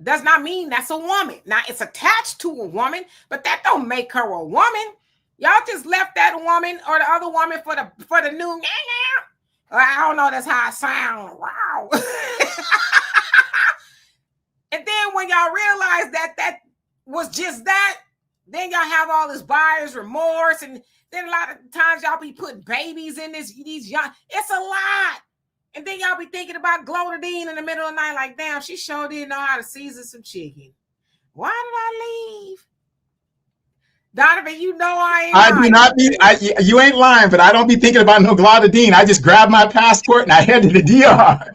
does not mean that's a woman. Now, it's attached to a woman, but that don't make her a woman. Y'all just left that woman or the other woman for the new. I don't know. That's how I sound. Wow. And then when y'all realize that was just that, then y'all have all this buyer's remorse, and then a lot of times y'all be putting babies in these young. It's a lot. And then y'all be thinking about Glodadine in the middle of the night, like, damn, she sure didn't know how to season some chicken. Why did I leave? Donovan, you know I do not be. You ain't lying, but I don't be thinking about no Glodadine. I just grab my passport and I head to the DR.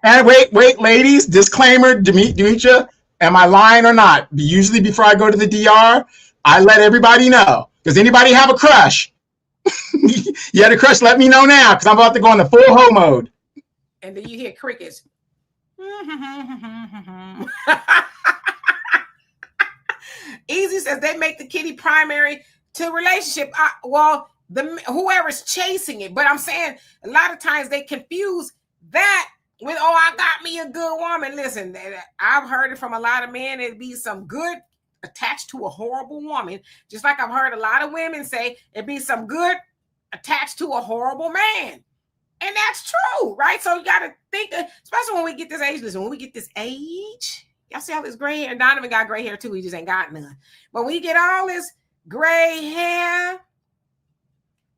And wait, ladies. Disclaimer, Demetria, am I lying or not? Usually before I go to the DR, I let everybody know. Does anybody have a crush? You had a crush? Let me know now, because I'm about to go into full hoe mode. And then you hear crickets. Easy says they make the kitty primary to relationship. Whoever's chasing it. But I'm saying a lot of times they confuse that with, oh, I got me a good woman. Listen, I've heard it from a lot of men. It'd be some good attached to a horrible woman. Just like I've heard a lot of women say it'd be some good attached to a horrible man. And that's true, right? So you got to think, especially when we get this age. Listen, when we get this age, y'all see all this gray hair? Donovan got gray hair too. He just ain't got none. But when you get all this gray hair,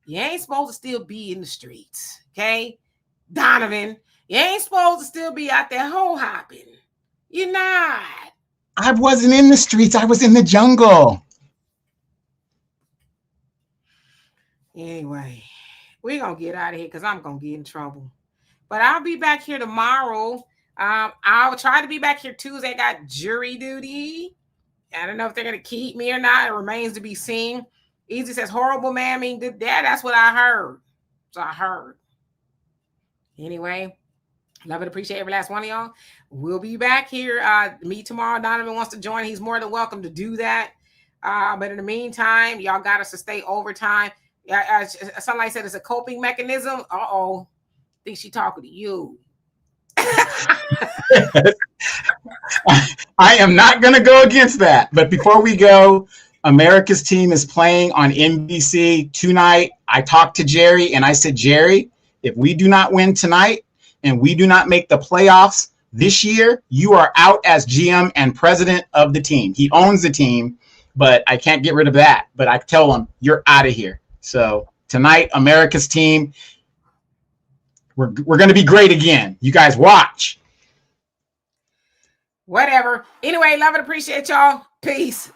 you ain't supposed to still be in the streets, okay? Donovan, you ain't supposed to still be out there hoe hopping. You're not. I wasn't in the streets. I was in the jungle. Anyway, we're going to get out of here because I'm going to get in trouble. But I'll be back here tomorrow. I'll try to be back here Tuesday. I got jury duty. I don't know if they're going to keep me or not. It remains to be seen. Easy says, horrible man mean good dad. That's what I heard. So I heard. Anyway, love and appreciate every last one of y'all. We'll be back here. Me tomorrow. Donovan wants to join. He's more than welcome to do that. But in the meantime, y'all got us to stay overtime. Somebody said it's a coping mechanism. Uh-oh. Think she talking to you. I am not going to go against that. But before we go, America's team is playing on NBC tonight. I talked to Jerry and I said, Jerry, if we do not win tonight and we do not make the playoffs this year, you are out as GM and president of the team. He owns the team, but I can't get rid of that. But I tell him, you're out of here. So tonight, America's team, we're going to be great again. You guys watch. Whatever. Anyway, love and appreciate y'all. Peace.